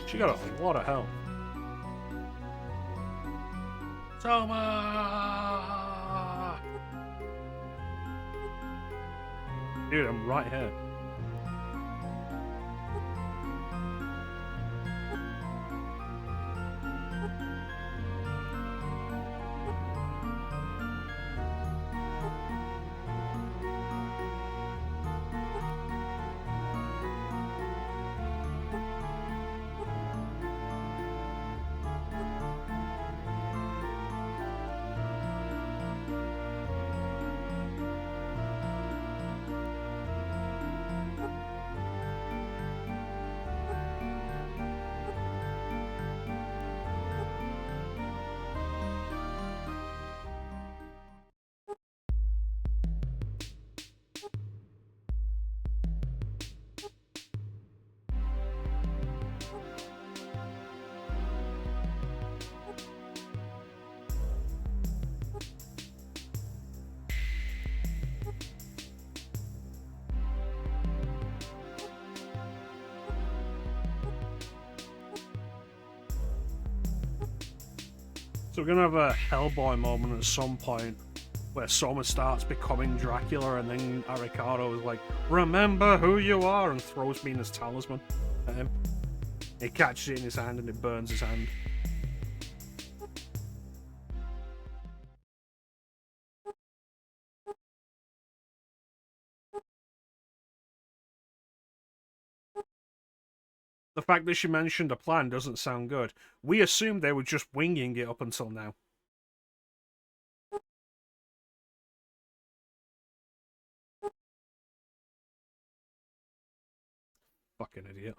She got a lot of help. Soma! Dude, I'm right here. So we're gonna have a Hellboy moment at some point where Soma starts becoming Dracula and then Arikado is like, remember who you are, and throws Mina's talisman at him. He catches it in his hand and it burns his hand. The fact that she mentioned a plan doesn't sound good. We assumed they were just winging it up until now. Fucking idiot.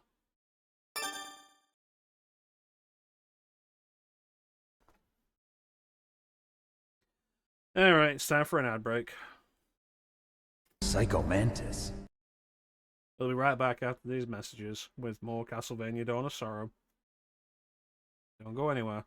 Alright, it's time for an ad break. Psycho Mantis. We'll be right back after these messages with more Castlevania Dawn of Sorrow. Don't go anywhere.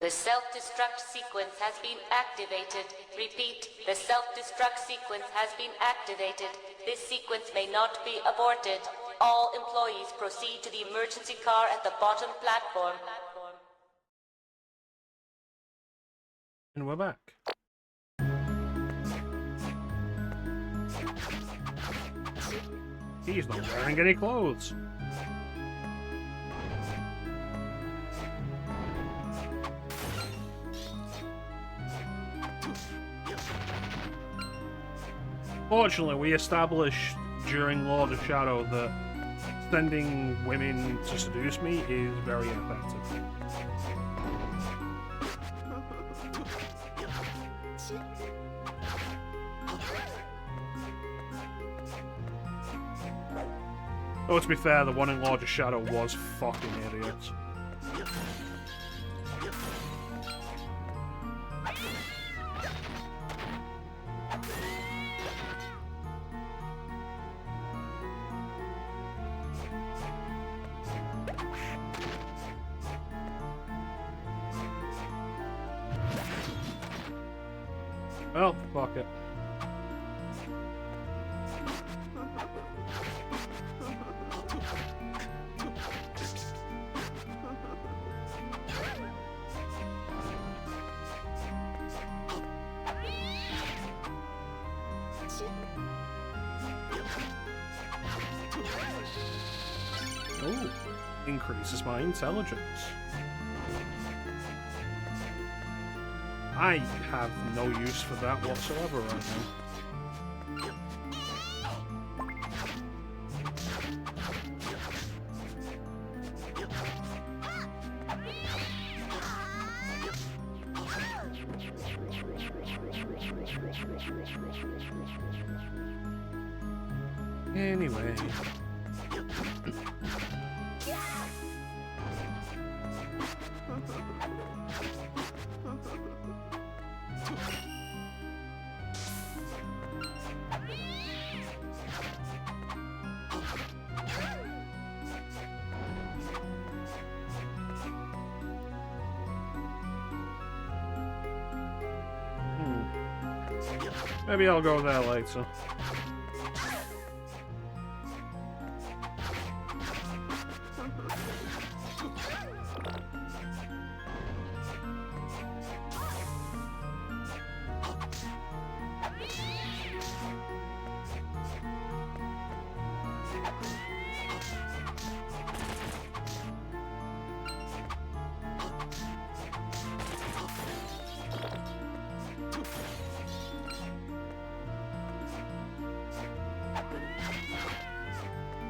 The self-destruct sequence has been activated. Repeat, the self-destruct sequence has been activated. This sequence may not be aborted. All employees proceed to the emergency car at the bottom platform. And we're back. He's not wearing any clothes. Fortunately, we established during Lord of Shadow that sending women to seduce me is very ineffective. Oh, to be fair, the one in Lord of Shadow was fucking idiots. Well, fuck it. Oh, increases my intelligence. I have no use for that whatsoever right now. Anyway. Maybe I'll go there later.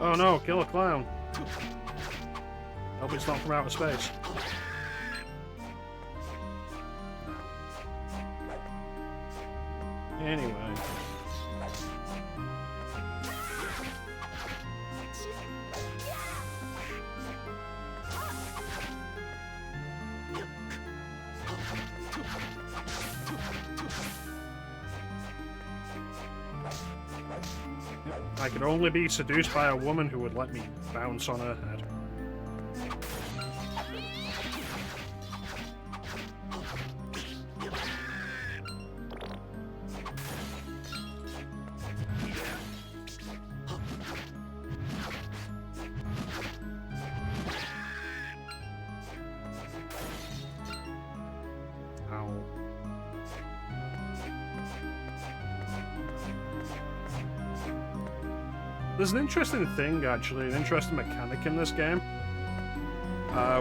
Oh no, kill a clown. Hope it's not from outer space. Anyway. I could only be seduced by a woman who would let me bounce on her head. There's an interesting thing, actually, an interesting mechanic in this game,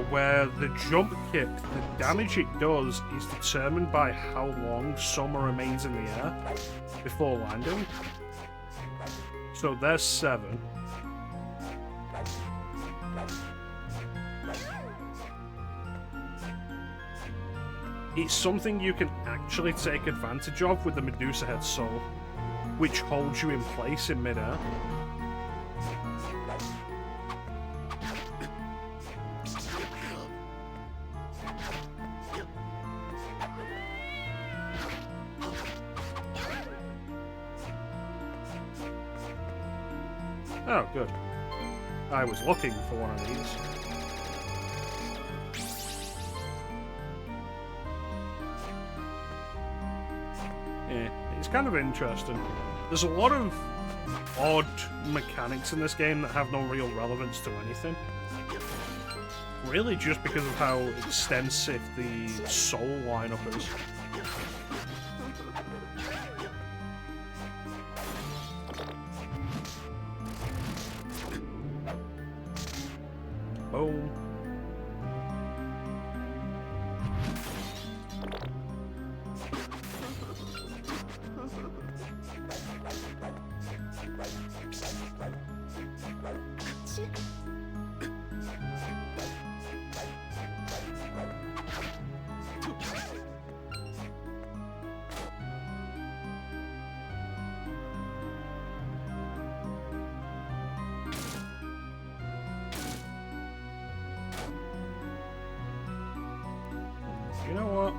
where the jump kick, the damage it does is determined by how long Soma remains in the air before landing. So there's 7. It's something you can actually take advantage of with the Medusa Head Soul, which holds you in place in midair. Oh, good. I was looking for one of these. Yeah, it's kind of interesting. There's a lot of odd mechanics in this game that have no real relevance to anything. Really just because of how extensive the soul lineup is. Boom. You know what?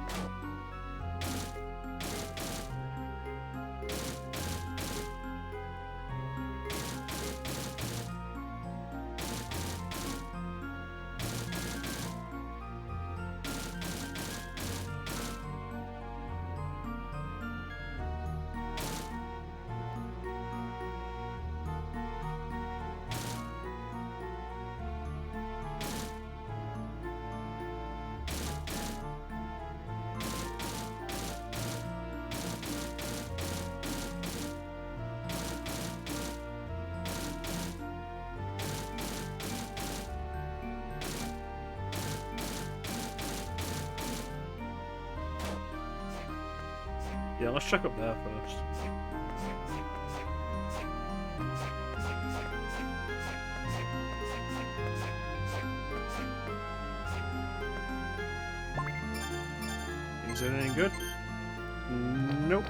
Yeah, let's check up there first. Is it any good? Nope.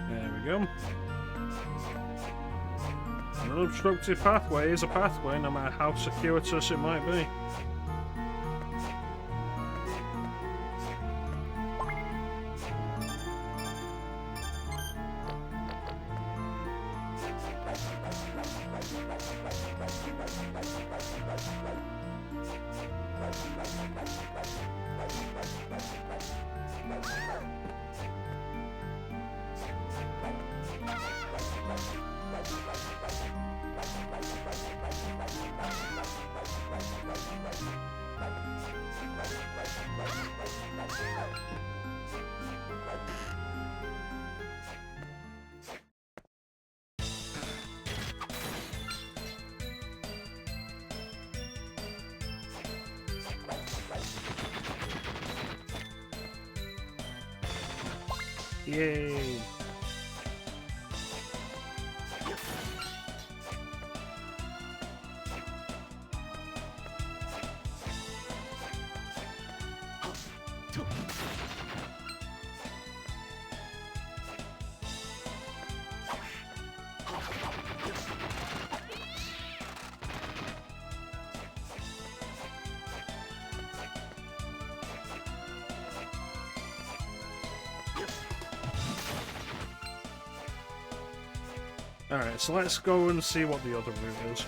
There we go. An unobstructed pathway is a pathway, no matter how circuitous it might be. Yay! Alright, so let's go and see what the other route is.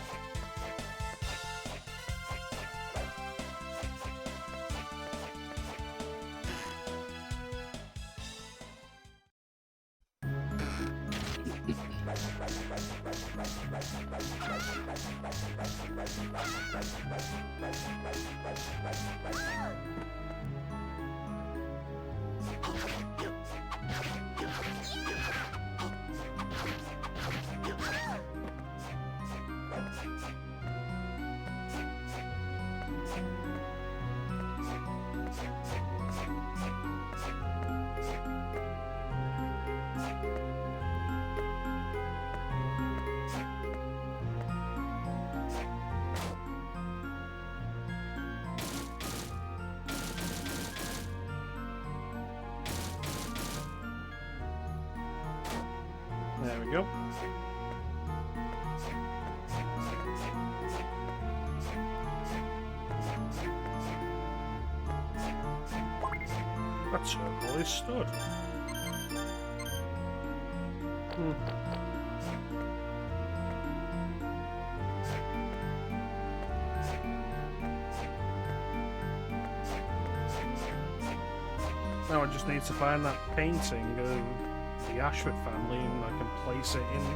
There we go. That's really stood. Now I just need to find that painting of the Ashford family and I can place it in there.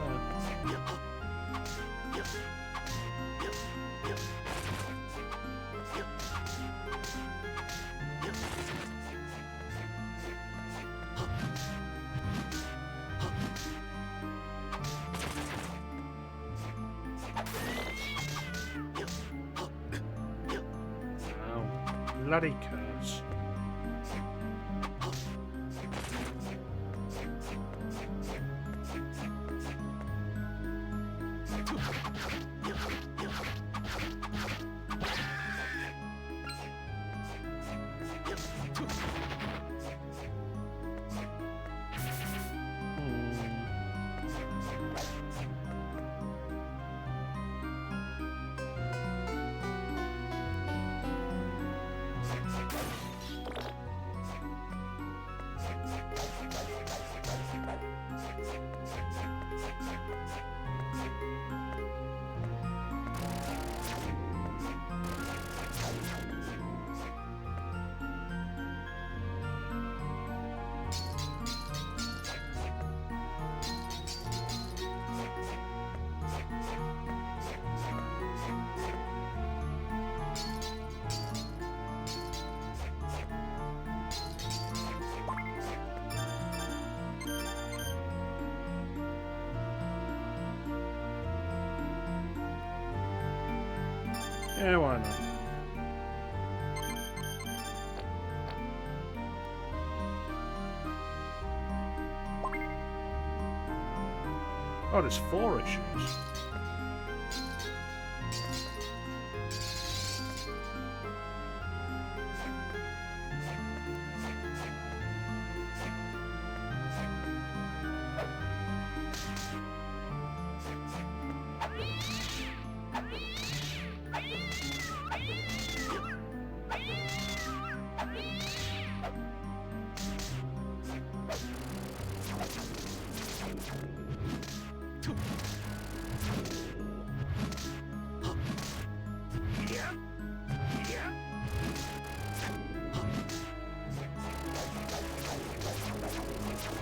Wow, bloody curse. Yeah, why not? Oh, there's 4 issues.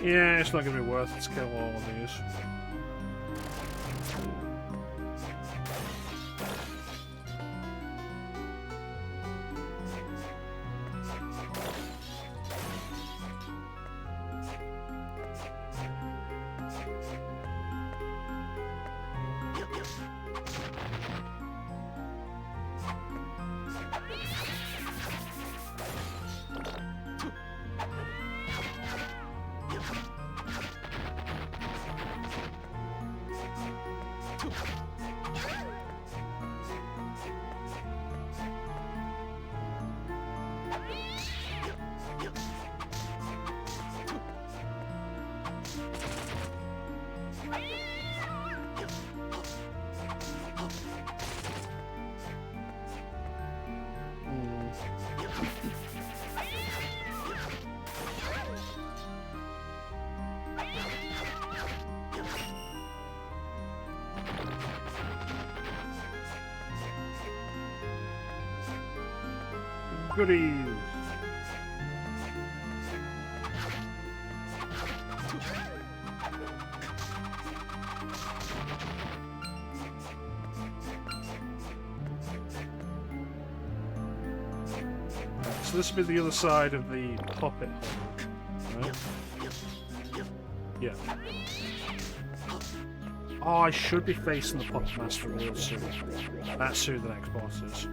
Yeah, it's not going to be worth it to kill all of these. Goodies! So this will be the other side of the puppet hole, right? Yeah. Oh, I should be facing the Puppet Master real soon. That's who the next boss is.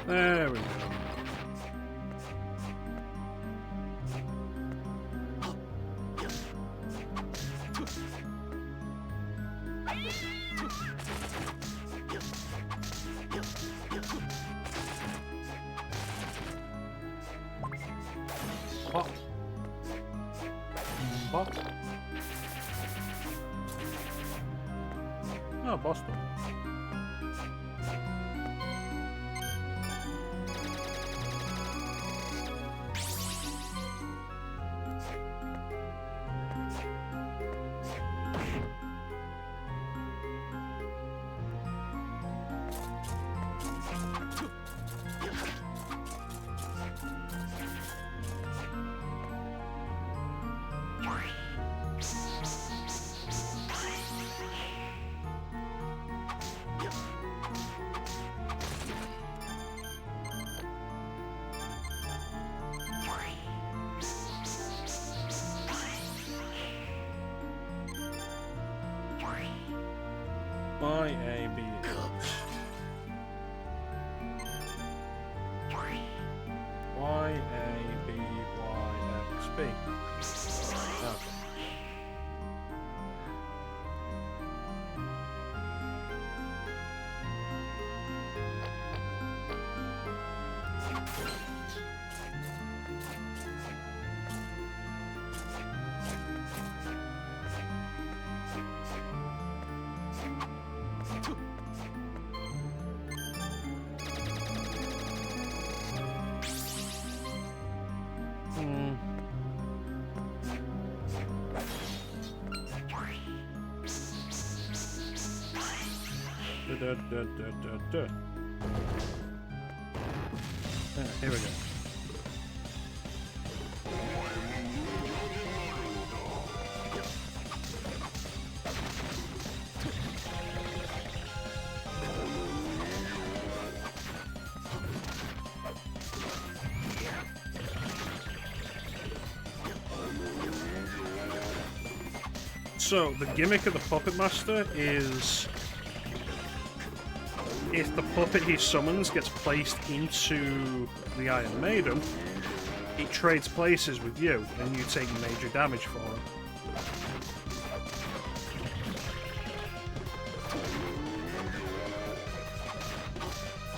There we go. Pop. Pop. Oh, Boston. Y-A-B-X. Y-A-B-Y-X-B. Okay. Here we go. So, the gimmick of the Puppet Master is if the puppet he summons gets placed into the Iron Maiden, it trades places with you, and you take major damage for it.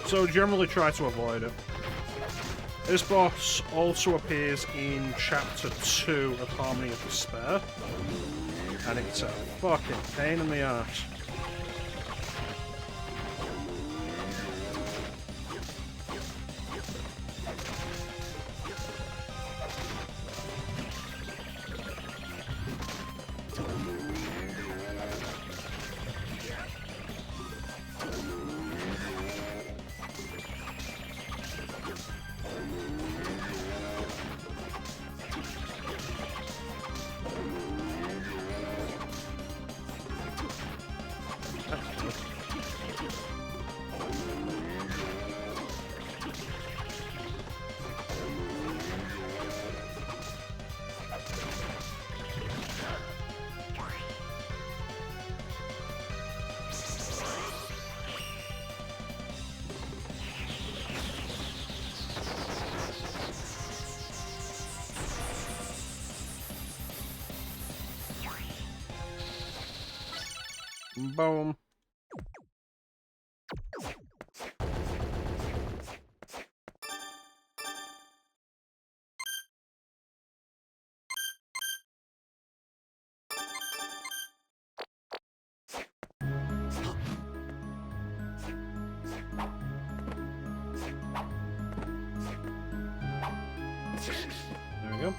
So generally try to avoid it. This boss also appears in Chapter 2 of Harmony of Despair, and it's a fucking pain in the ass. Boom. There we go.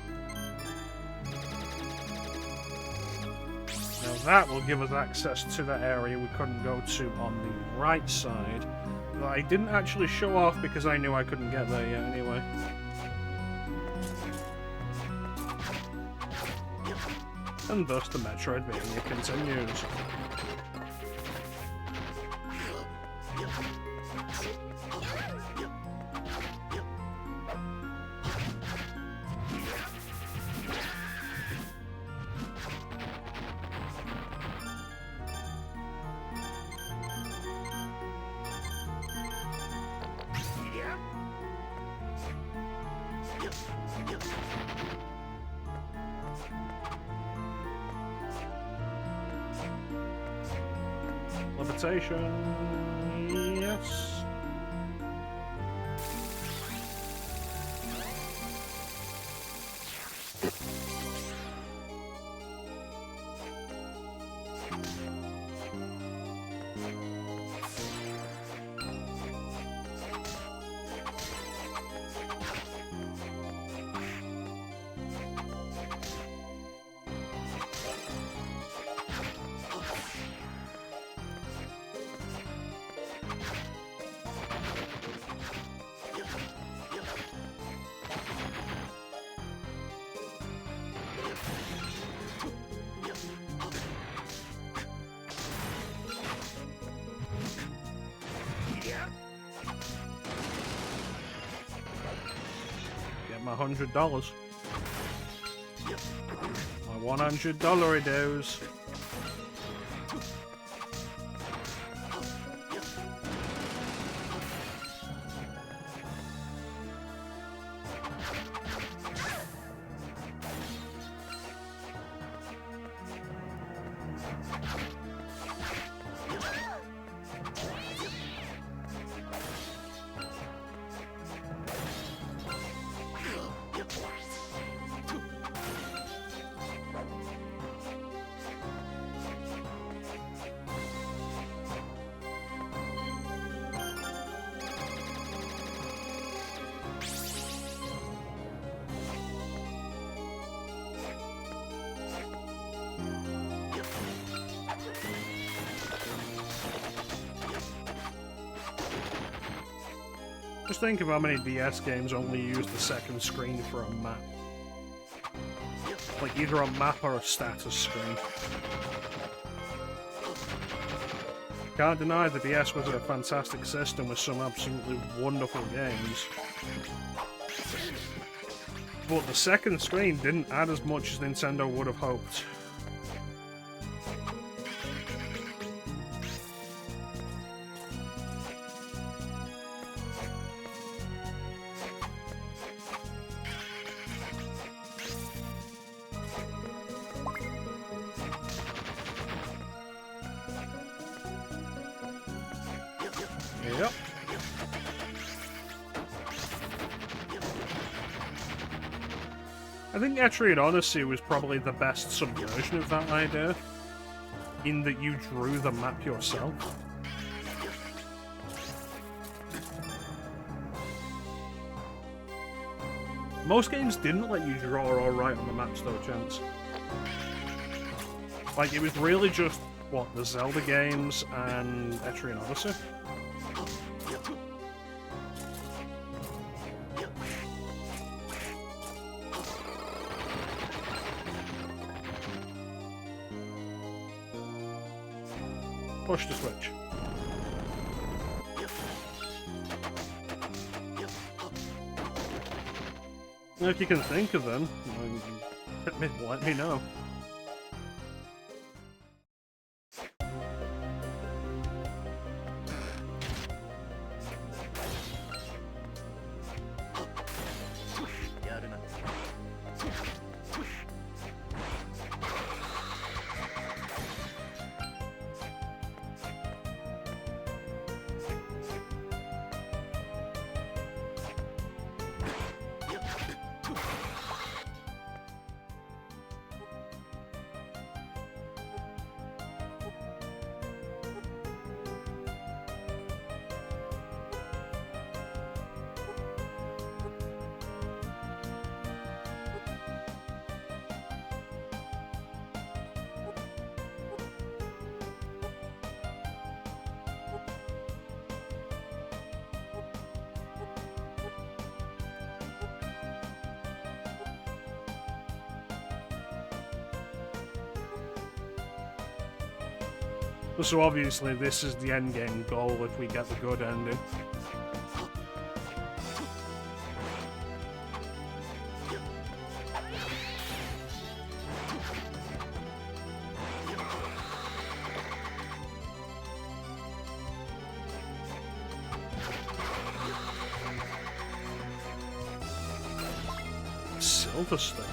Now that will give us access to that area we couldn't go to on the right side. That I didn't actually show off because I knew I couldn't get there yet anyway. And thus the Metroidvania continues. Levitation, yes. My $100. My $100 dues. Just think of how many DS games only use the second screen for a map. Like either a map or a status screen. Can't deny the DS was a fantastic system with some absolutely wonderful games. But the second screen didn't add as much as Nintendo would have hoped. Yep. I think Etrian Odyssey was probably the best subversion of that idea, in that you drew the map yourself. Most games didn't let you draw or write on the maps though, Chance. Like, it was really just, what, the Zelda games and Etrian Odyssey? Push the switch. If you can think of them, let me know. So obviously this is the end game goal if we get the good ending. Silver stuff.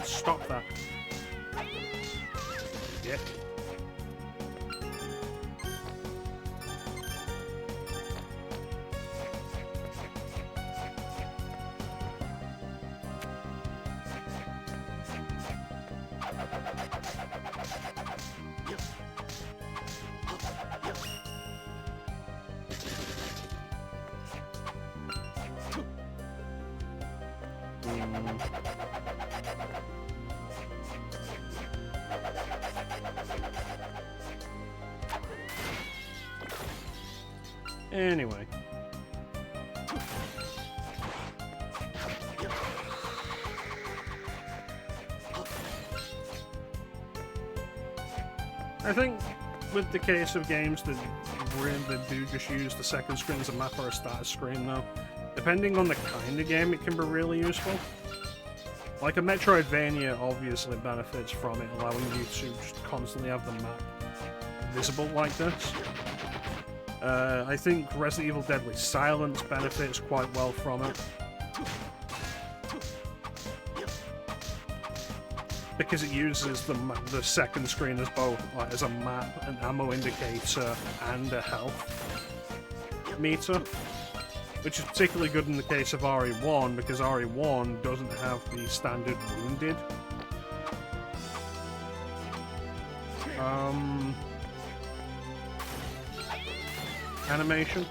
Stop that. Yeah. Anyway. I think with the case of games that do just use the second screen as a map or a status screen though, depending on the kind of game, it can be really useful. Like a Metroidvania obviously benefits from it, allowing you to just constantly have the map visible like this. I think Resident Evil Deadly Silence benefits quite well from it. Because it uses the second screen as both as a map, an ammo indicator, and a health meter. Which is particularly good in the case of RE1, because RE1 doesn't have the standard wounded animation.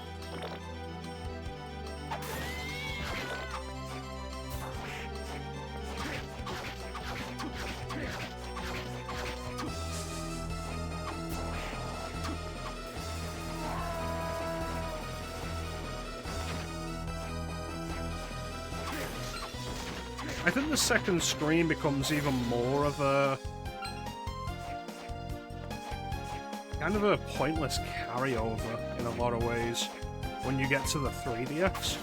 I think the second screen becomes even more of a kind of a pointless carryover in a lot of ways when you get to the 3DS.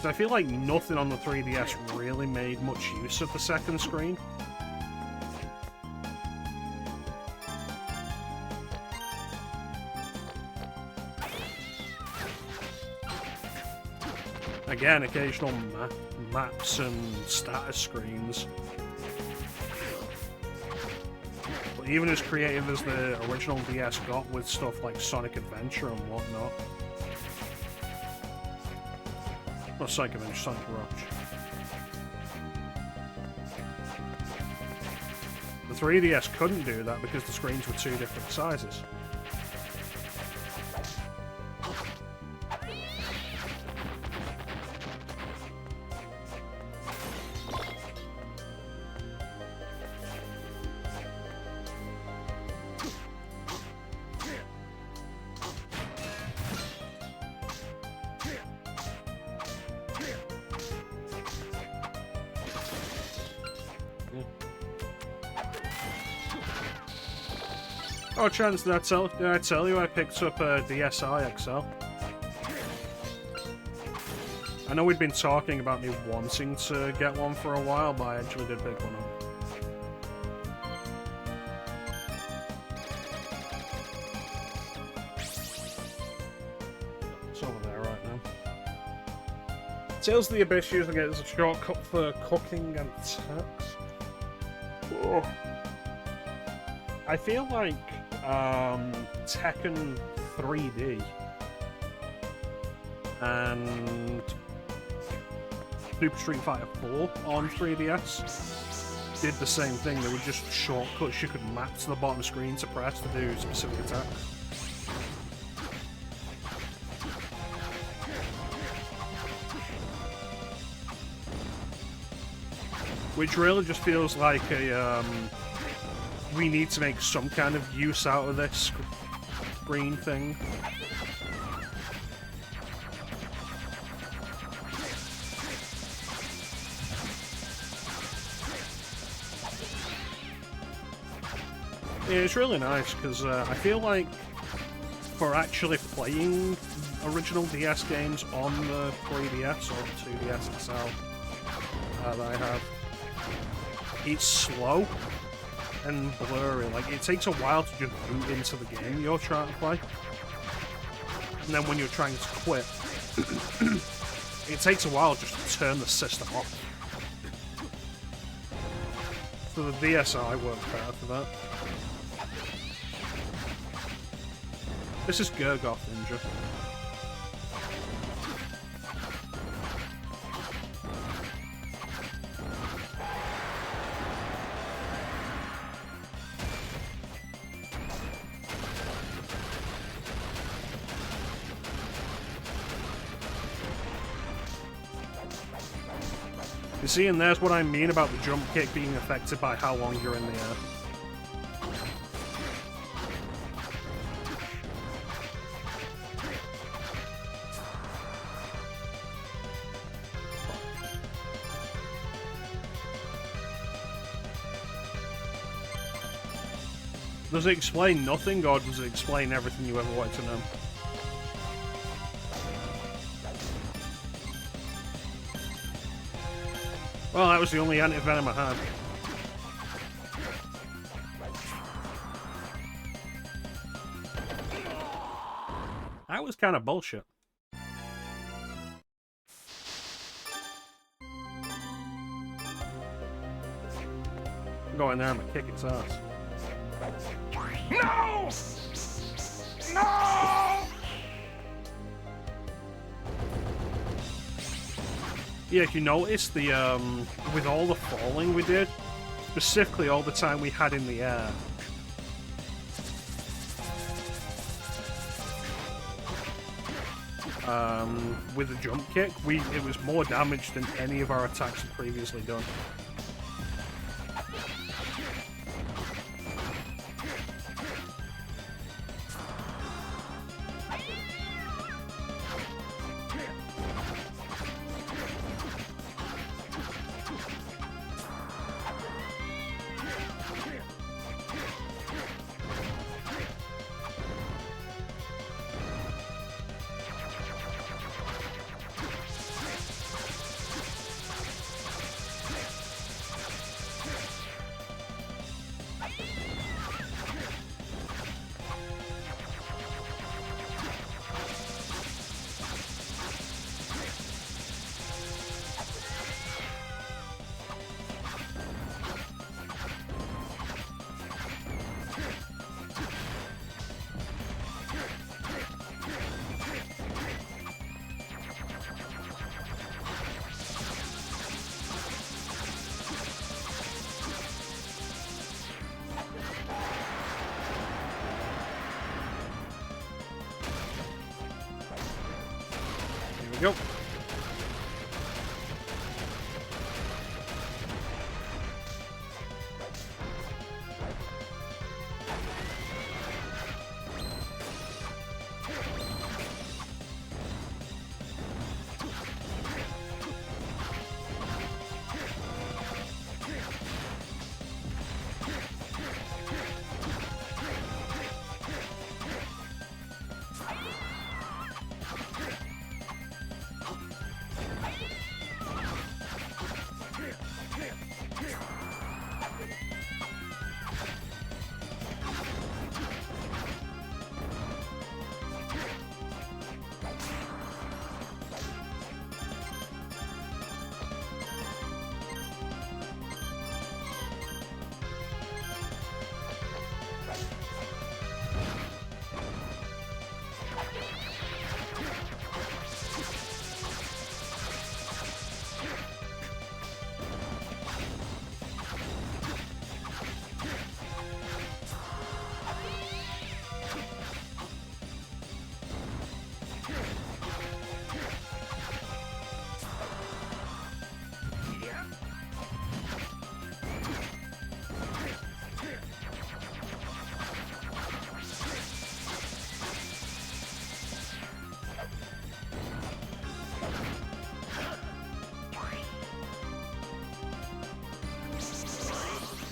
So I feel like nothing on the 3DS really made much use of the second screen. Again, occasional maps and status screens. But even as creative as the original DS got with stuff like Sonic Adventure and whatnot. Not Sonic Adventure, Sonic Rush. The 3DS couldn't do that because the screens were two different sizes. Oh, Chance, did I tell you I picked up a DSi XL? I know we'd been talking about me wanting to get one for a while, but I actually did pick one up. It's over there right now. Tales of the Abyss using it as a shortcut for cooking and attacks. Oh. I feel like Tekken 3D and Super Street Fighter 4 on 3DS did the same thing. There were just shortcuts you could map to the bottom screen to press to do specific attacks. Which really just feels like a, we need to make some kind of use out of this screen thing. It's really nice, because I feel like for actually playing original DS games on the 3DS or the 2DS XL that I have, it's slow and blurry. Like, it takes a while to just boot into the game you're trying to play. And then when you're trying to quit, it takes a while just to turn the system off. So the DSi works better for that. This is Gurgoth Ninja. You see, and there's what I mean about the jump kick being affected by how long you're in the air. Does it explain nothing, or does it explain everything you ever wanted to know? Well, that was the only anti-venom I had. That was kind of bullshit. Go in there, I'm gonna kick its ass. No! No! Yeah, if you notice, the with all the falling we did, specifically all the time we had in the air, with the jump kick, it was more damage than any of our attacks had previously done. Yep.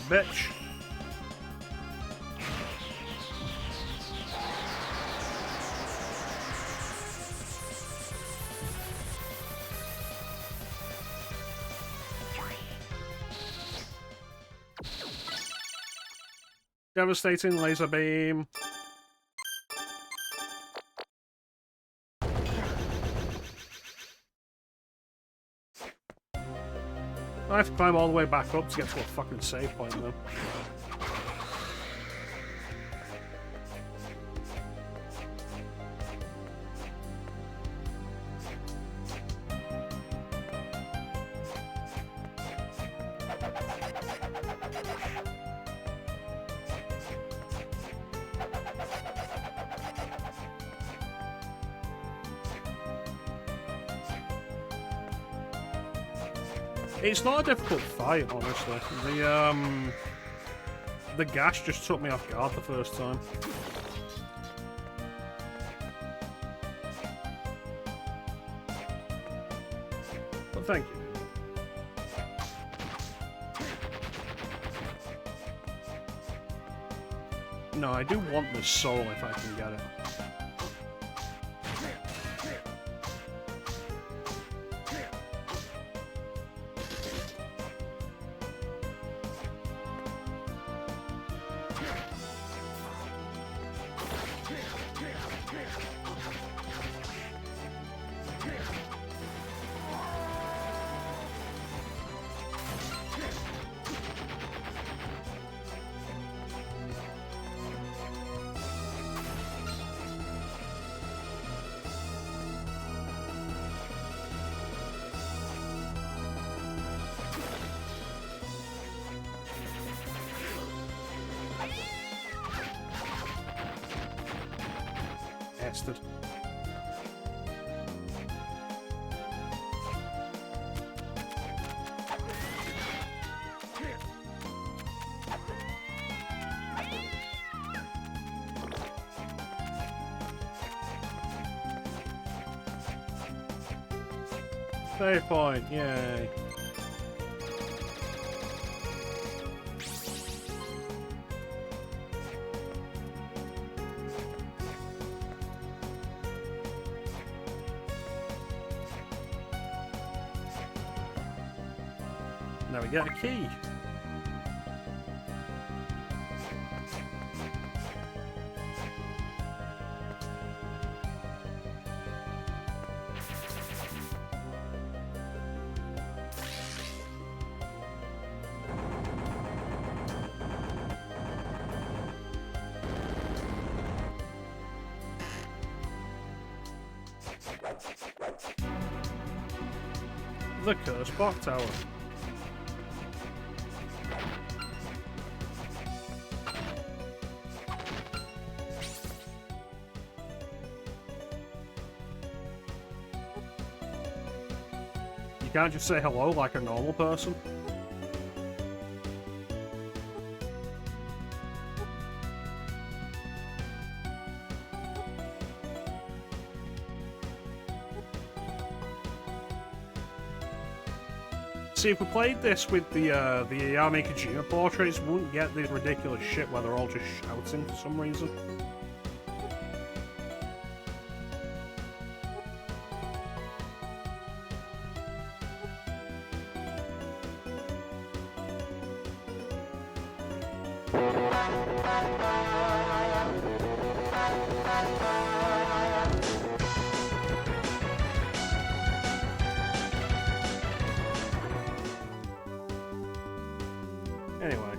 bitch. Devastating laser beam. I have to climb all the way back up to get to a fucking save point, though. It's not a difficult fight, honestly. The gash just took me off guard the first time. But thank you. No, I do want this soul if I can get it. Bastard. Save point, yay. Now we get a key. The cursed clock tower. You can't just say hello like a normal person. See, if we played this with the mecha-chrono portraits, we wouldn't get this ridiculous shit where they're all just shouting for some reason. Anyway.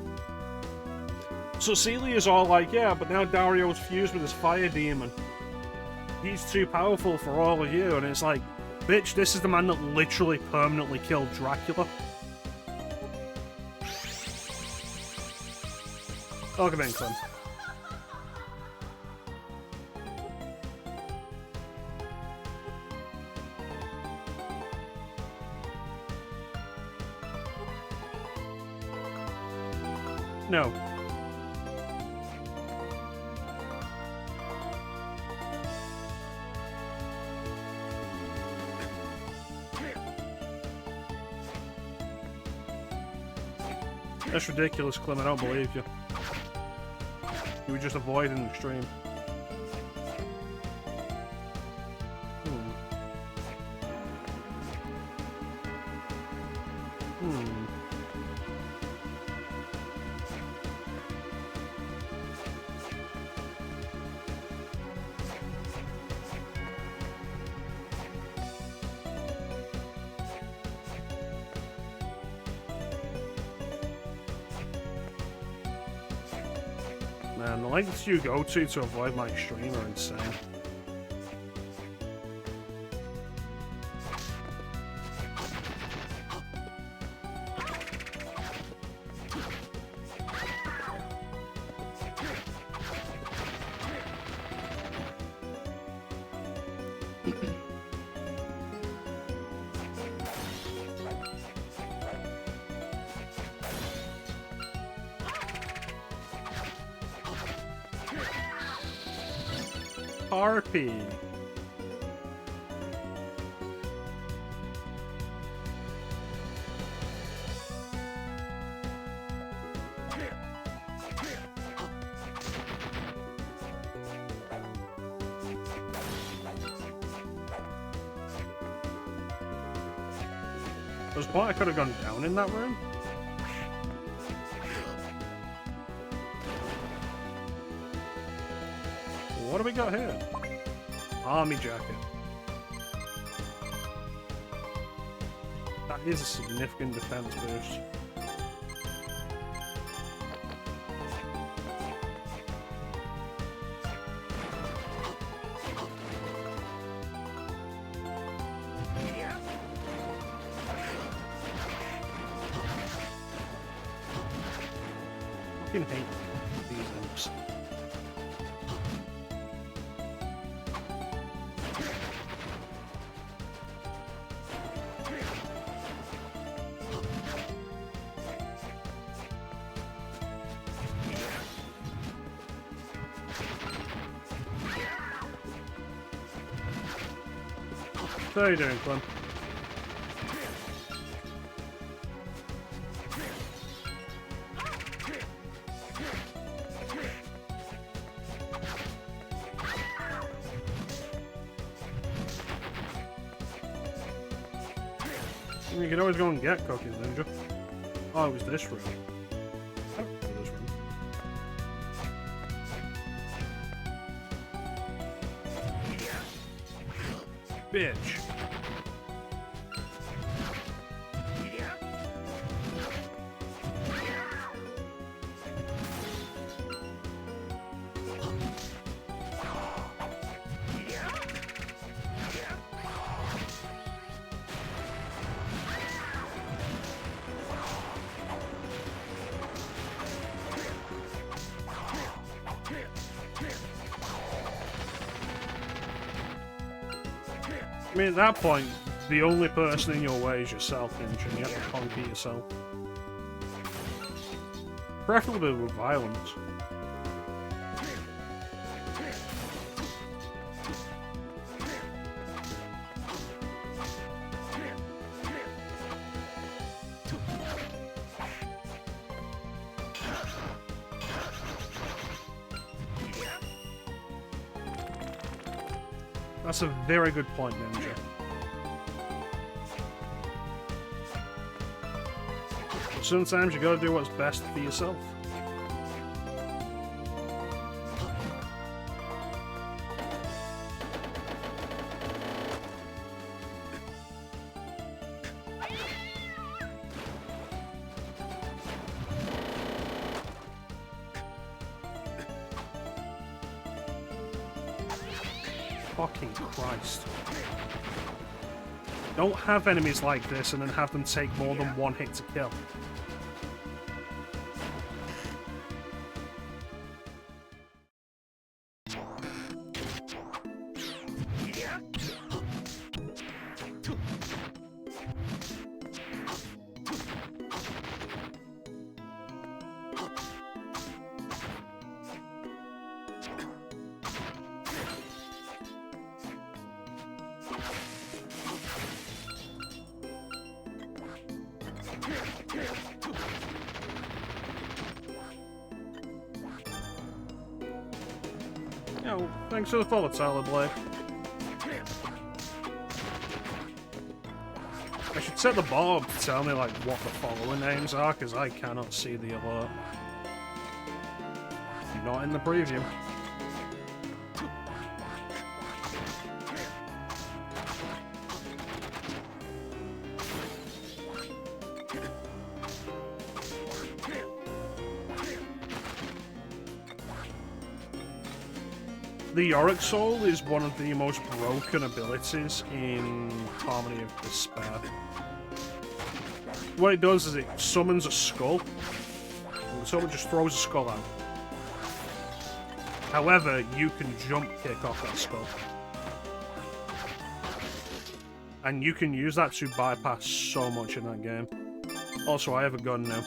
So Celia's all like, yeah, but now Dario's fused with his fire demon. He's too powerful for all of you, and it's like, bitch, this is the man that literally permanently killed Dracula. Oh, come in, Clem. No. That's ridiculous, Clem. I don't believe you. You were just avoiding the stream. Man, the lengths you go to avoid my stream are insane. Harpy. There's a point I could have gone down in that room. What do we got here? Army jacket. That is a significant defense boost. I fucking hate these imps. How are you doing, Clem? You can always go and get cookies, Ninja. Oh, it was this room. Oh, it was this room. Bitch. I mean, at that point, the only person in your way is yourself, Ninja, and you have to conquer yourself. Preferably with violence. That's a very good point, Ninja. But sometimes you gotta do what's best for yourself. Fucking Christ. Don't have enemies like this and then have them take more than one hit to kill. Oh, thanks for the follow, Tyler Blake. I should set the bar up to tell me like what the following names are, because I cannot see the alert. Not in the preview. The Yorick Soul is one of the most broken abilities in Harmony of Despair. What it does is it summons a skull. Someone just throws a skull out. However, you can jump kick off that skull. And you can use that to bypass so much in that game. Also, I have a gun now.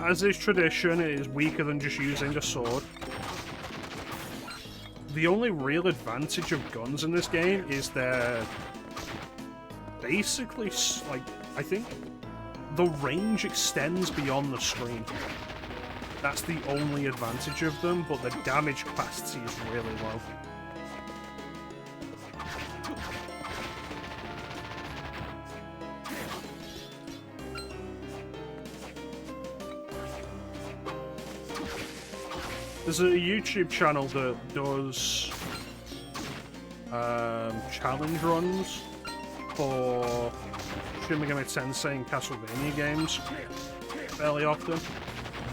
As is tradition, it is weaker than just using a sword. The only real advantage of guns in this game is they're basically, like, I think the range extends beyond the screen. That's the only advantage of them, but the damage capacity is really low. There's a YouTube channel that does challenge runs for Shin Megami Tensei and Castlevania games fairly often.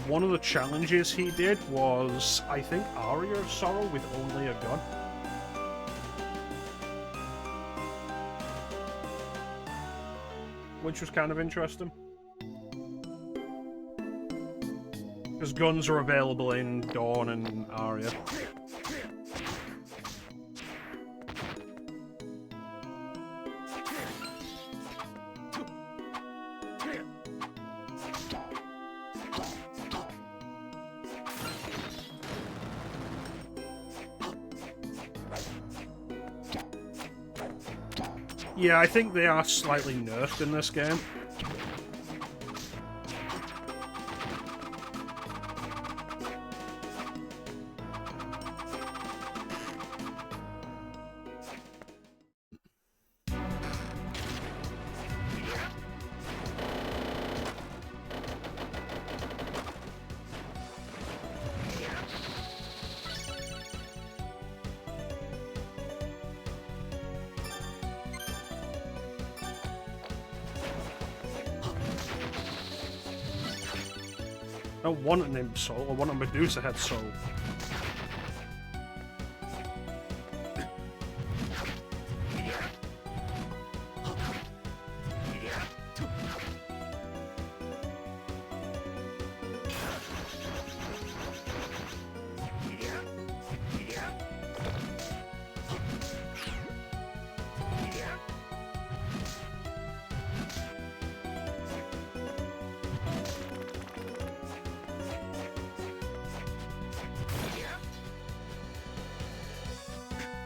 One of the challenges he did was, I think, Aria of Sorrow with only a gun. Which was kind of interesting. Because guns are available in Dawn and Aria. Yeah, I think they are slightly nerfed in this game. I don't want an Imp Soul, I want a Medusa Head Soul.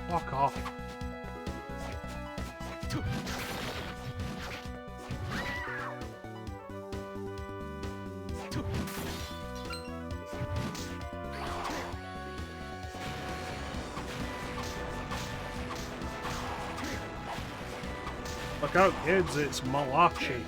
Fuck off. Look out, kids, it's Malachi.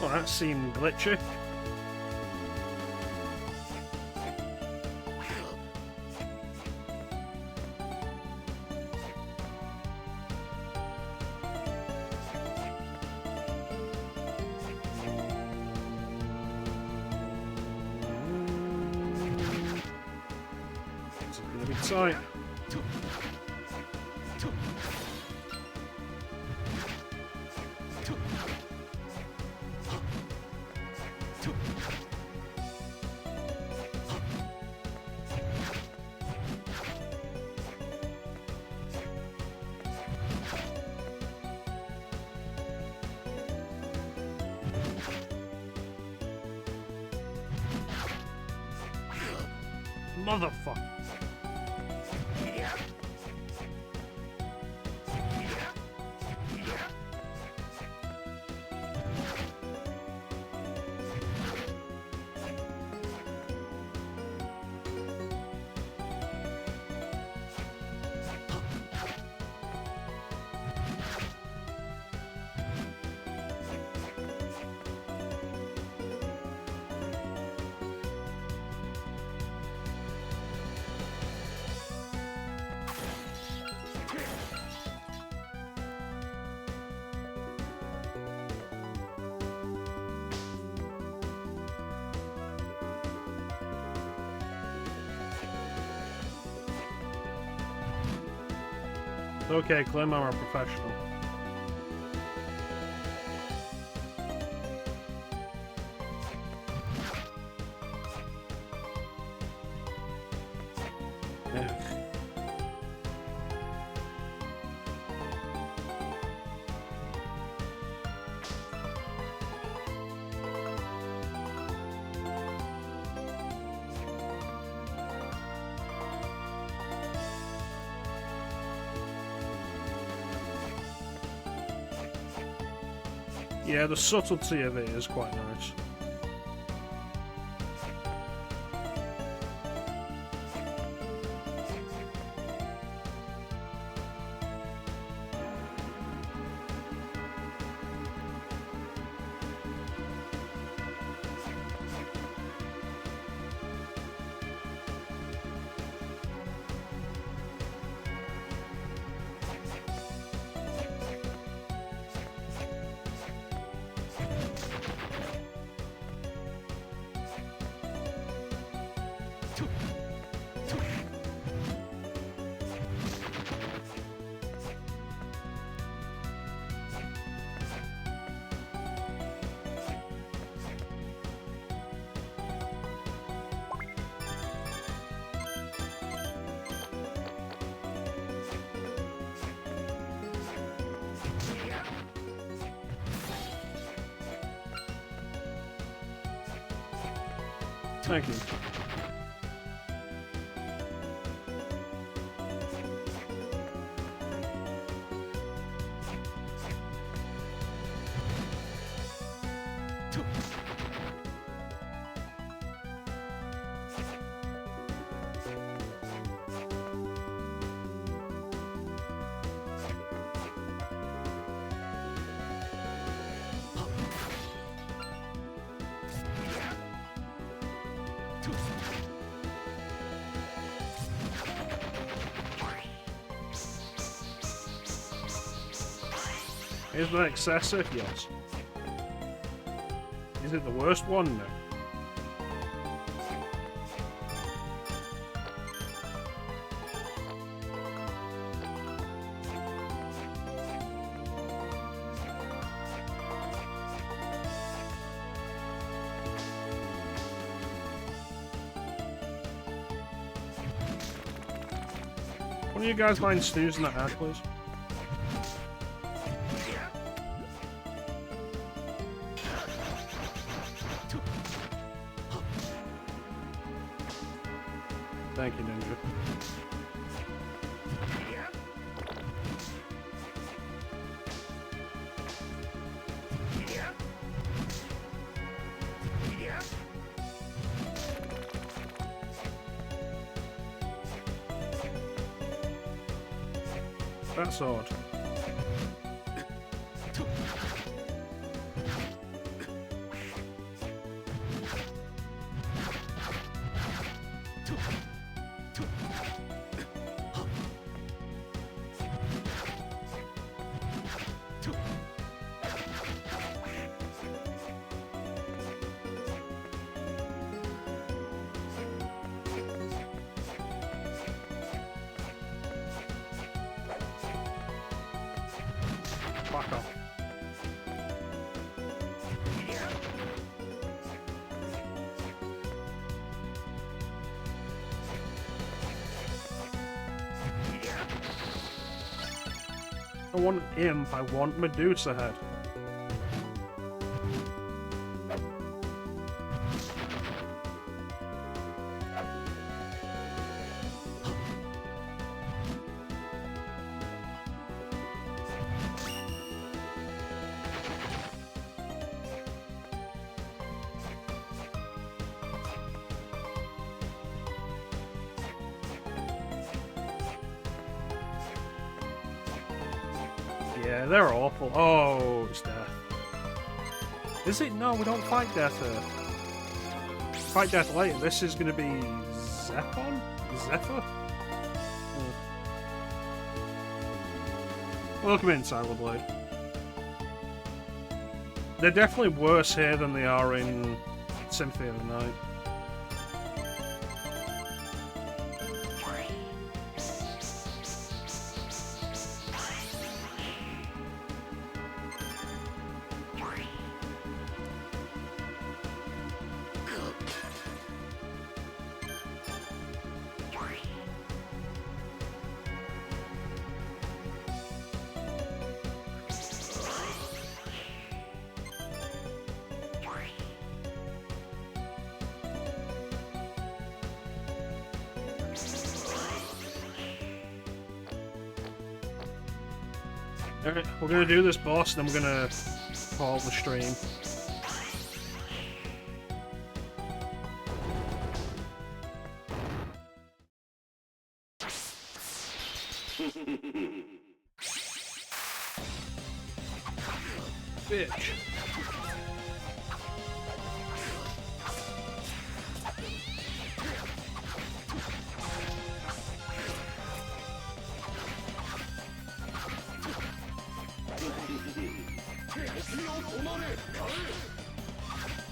Well, that seemed glitchy. This is gonna be tight. Motherfucker. Okay, Clem, I'm a professional. Yeah, the subtlety of it is quite nice. Thank you. Isn't that excessive? Yes. Is it the worst one? No. One of you guys mind snoozing that ad, please? Thank you, Ninja. That's odd. Fuck off. I want Imp, I want Medusa Head. Yeah, they're awful. Oh, it's death. Is it? No, we don't fight death here. Fight death later. This is going to be Zephon? Zephyr? Welcome in, Cyberblade. They're definitely worse here than they are in Symphony of the Night. Alright, we're gonna do this boss, then we're gonna call the stream. Bitch.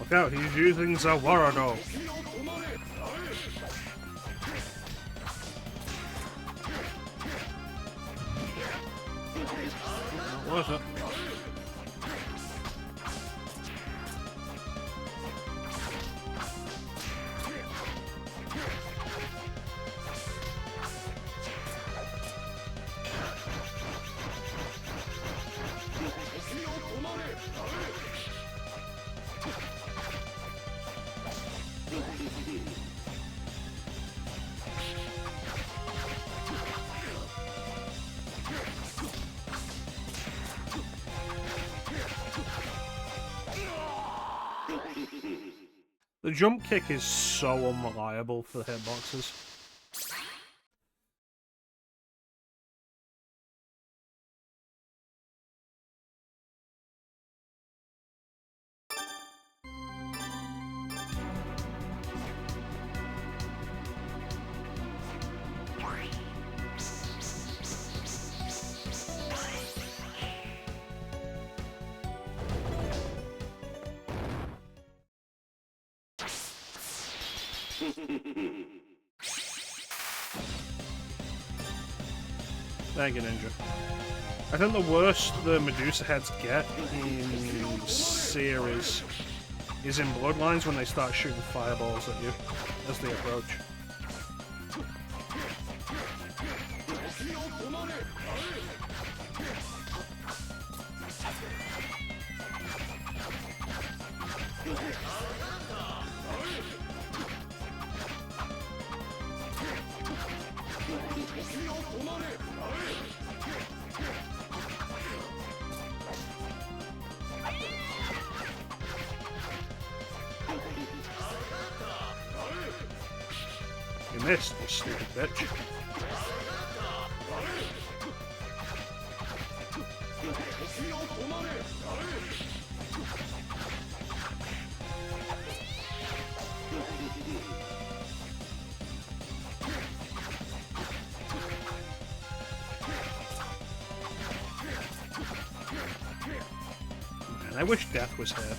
Look out, he's using Zawarado. Not worth it. The jump kick is so unreliable for hitboxes. Thank you, Ninja. I think the worst the Medusa heads get in series is in Bloodlines when they start shooting fireballs at you as they approach. You missed, you stupid bitch. Man, I wish Death was here.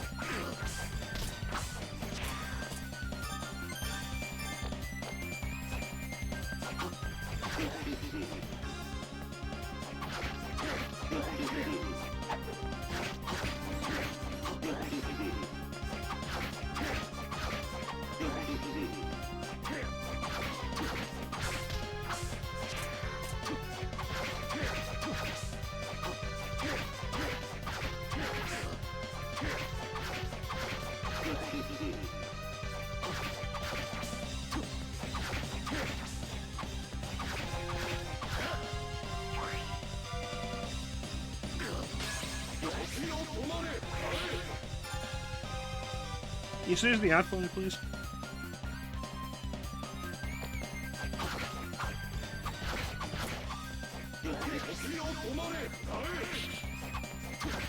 Can you use the ad for me, please?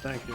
Thank you.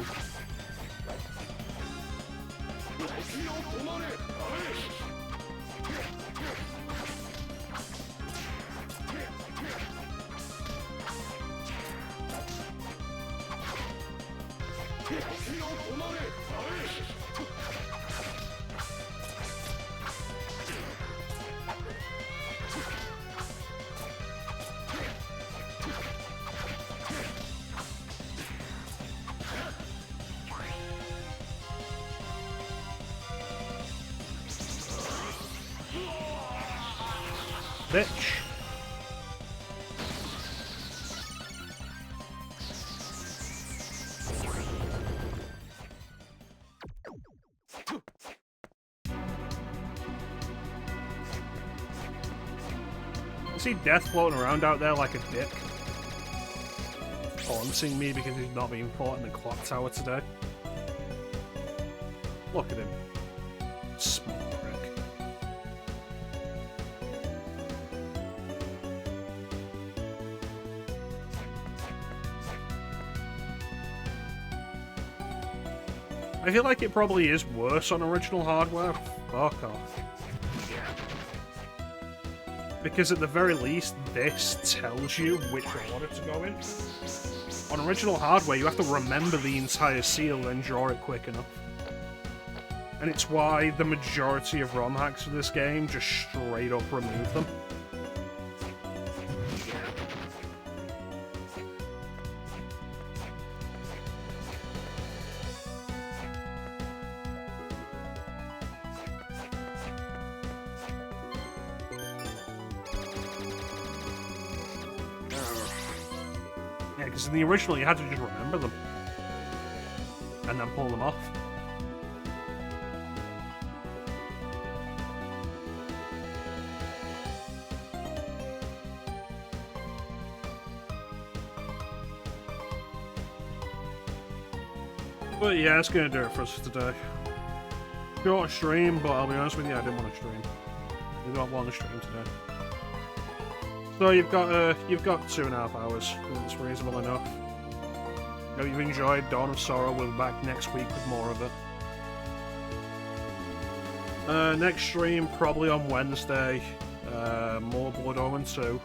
Bitch. I see Death floating around out there like a dick, taunting me because he's not being fought in the clock tower today. Look at him. Small prick. I feel like it probably is worse on original hardware. Fuck off. Because at the very least, this tells you which order to go in. On original hardware, you have to remember the entire seal and draw it quick enough. And it's why the majority of ROM hacks for this game just straight up remove them. Yeah, because in the original you had to just remember them. And then pull them off. But yeah, that's gonna do it for us today. Short stream, but I'll be honest with you, I didn't want to stream. I don't want to stream today. So you've got 2.5 hours. That's reasonable enough. I hope you've enjoyed Dawn of Sorrow. We'll be back next week with more of it. Next stream probably on Wednesday. More Blood Omen 2.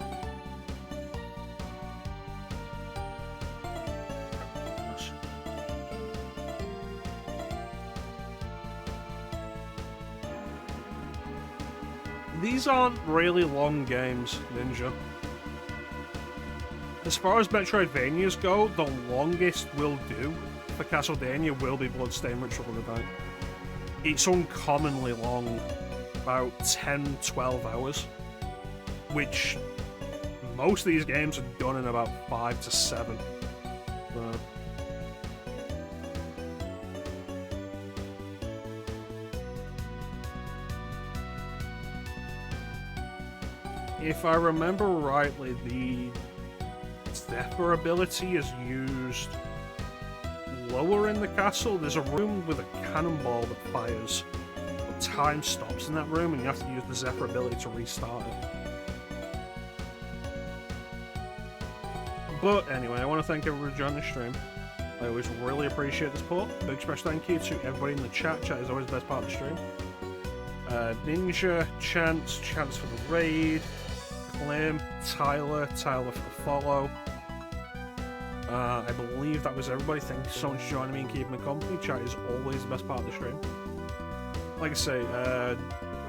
These aren't really long games, Ninja. As far as Metroidvanias go, the longest we'll do for Castle-Day-nia will be Bloodstained Ritual of the Night. It's uncommonly long, about 10-12 hours, which most of these games are done in about 5 to 7. If I remember rightly, the Zephyr ability is used lower in the castle. There's a room with a cannonball that fires, but time stops in that room and you have to use the Zephyr ability to restart it. But anyway, I want to thank everyone for joining the stream. I always really appreciate the support. Big special thank you to everybody in the chat. Chat is always the best part of the stream. Ninja, Chance for the raid, Clem, Tyler for the follow. I believe that was everybody. Thank you so much for joining me and keeping me company. Chat is always the best part of the stream. Like I say,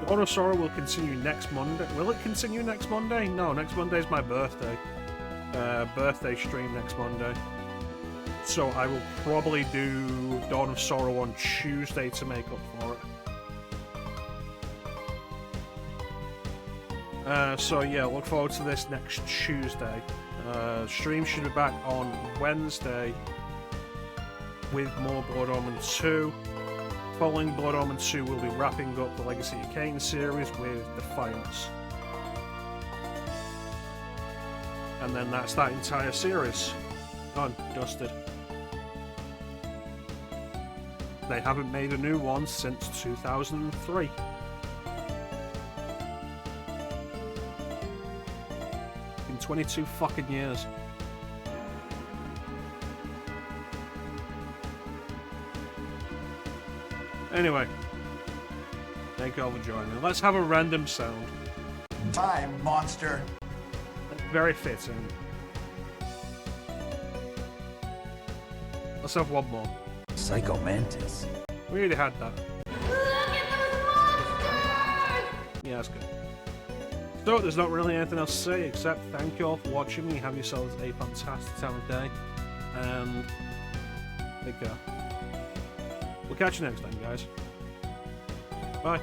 Dawn of Sorrow will continue next Monday. Will it continue next Monday? No, next Monday is my birthday. Birthday stream next Monday. So I will probably do Dawn of Sorrow on Tuesday to make up for it. So yeah, look forward to this next Tuesday. Stream should be back on Wednesday with more Blood Omen 2. Following Blood Omen 2, we'll be wrapping up the Legacy of Kain series with Defiance. And then that's that entire series. Done. Dusted. They haven't made a new one since 2003. In 22 fucking years. Anyway, thank you all for joining me. Let's have a random sound. Time, monster. Very fitting. Let's have one more. Psycho Mantis. We already had that. Look at those monsters! Yeah, that's good. So, there's not really anything else to say except thank you all for watching me. Have yourselves a fantastic time of day. And take care. We'll catch you next time, guys. Bye.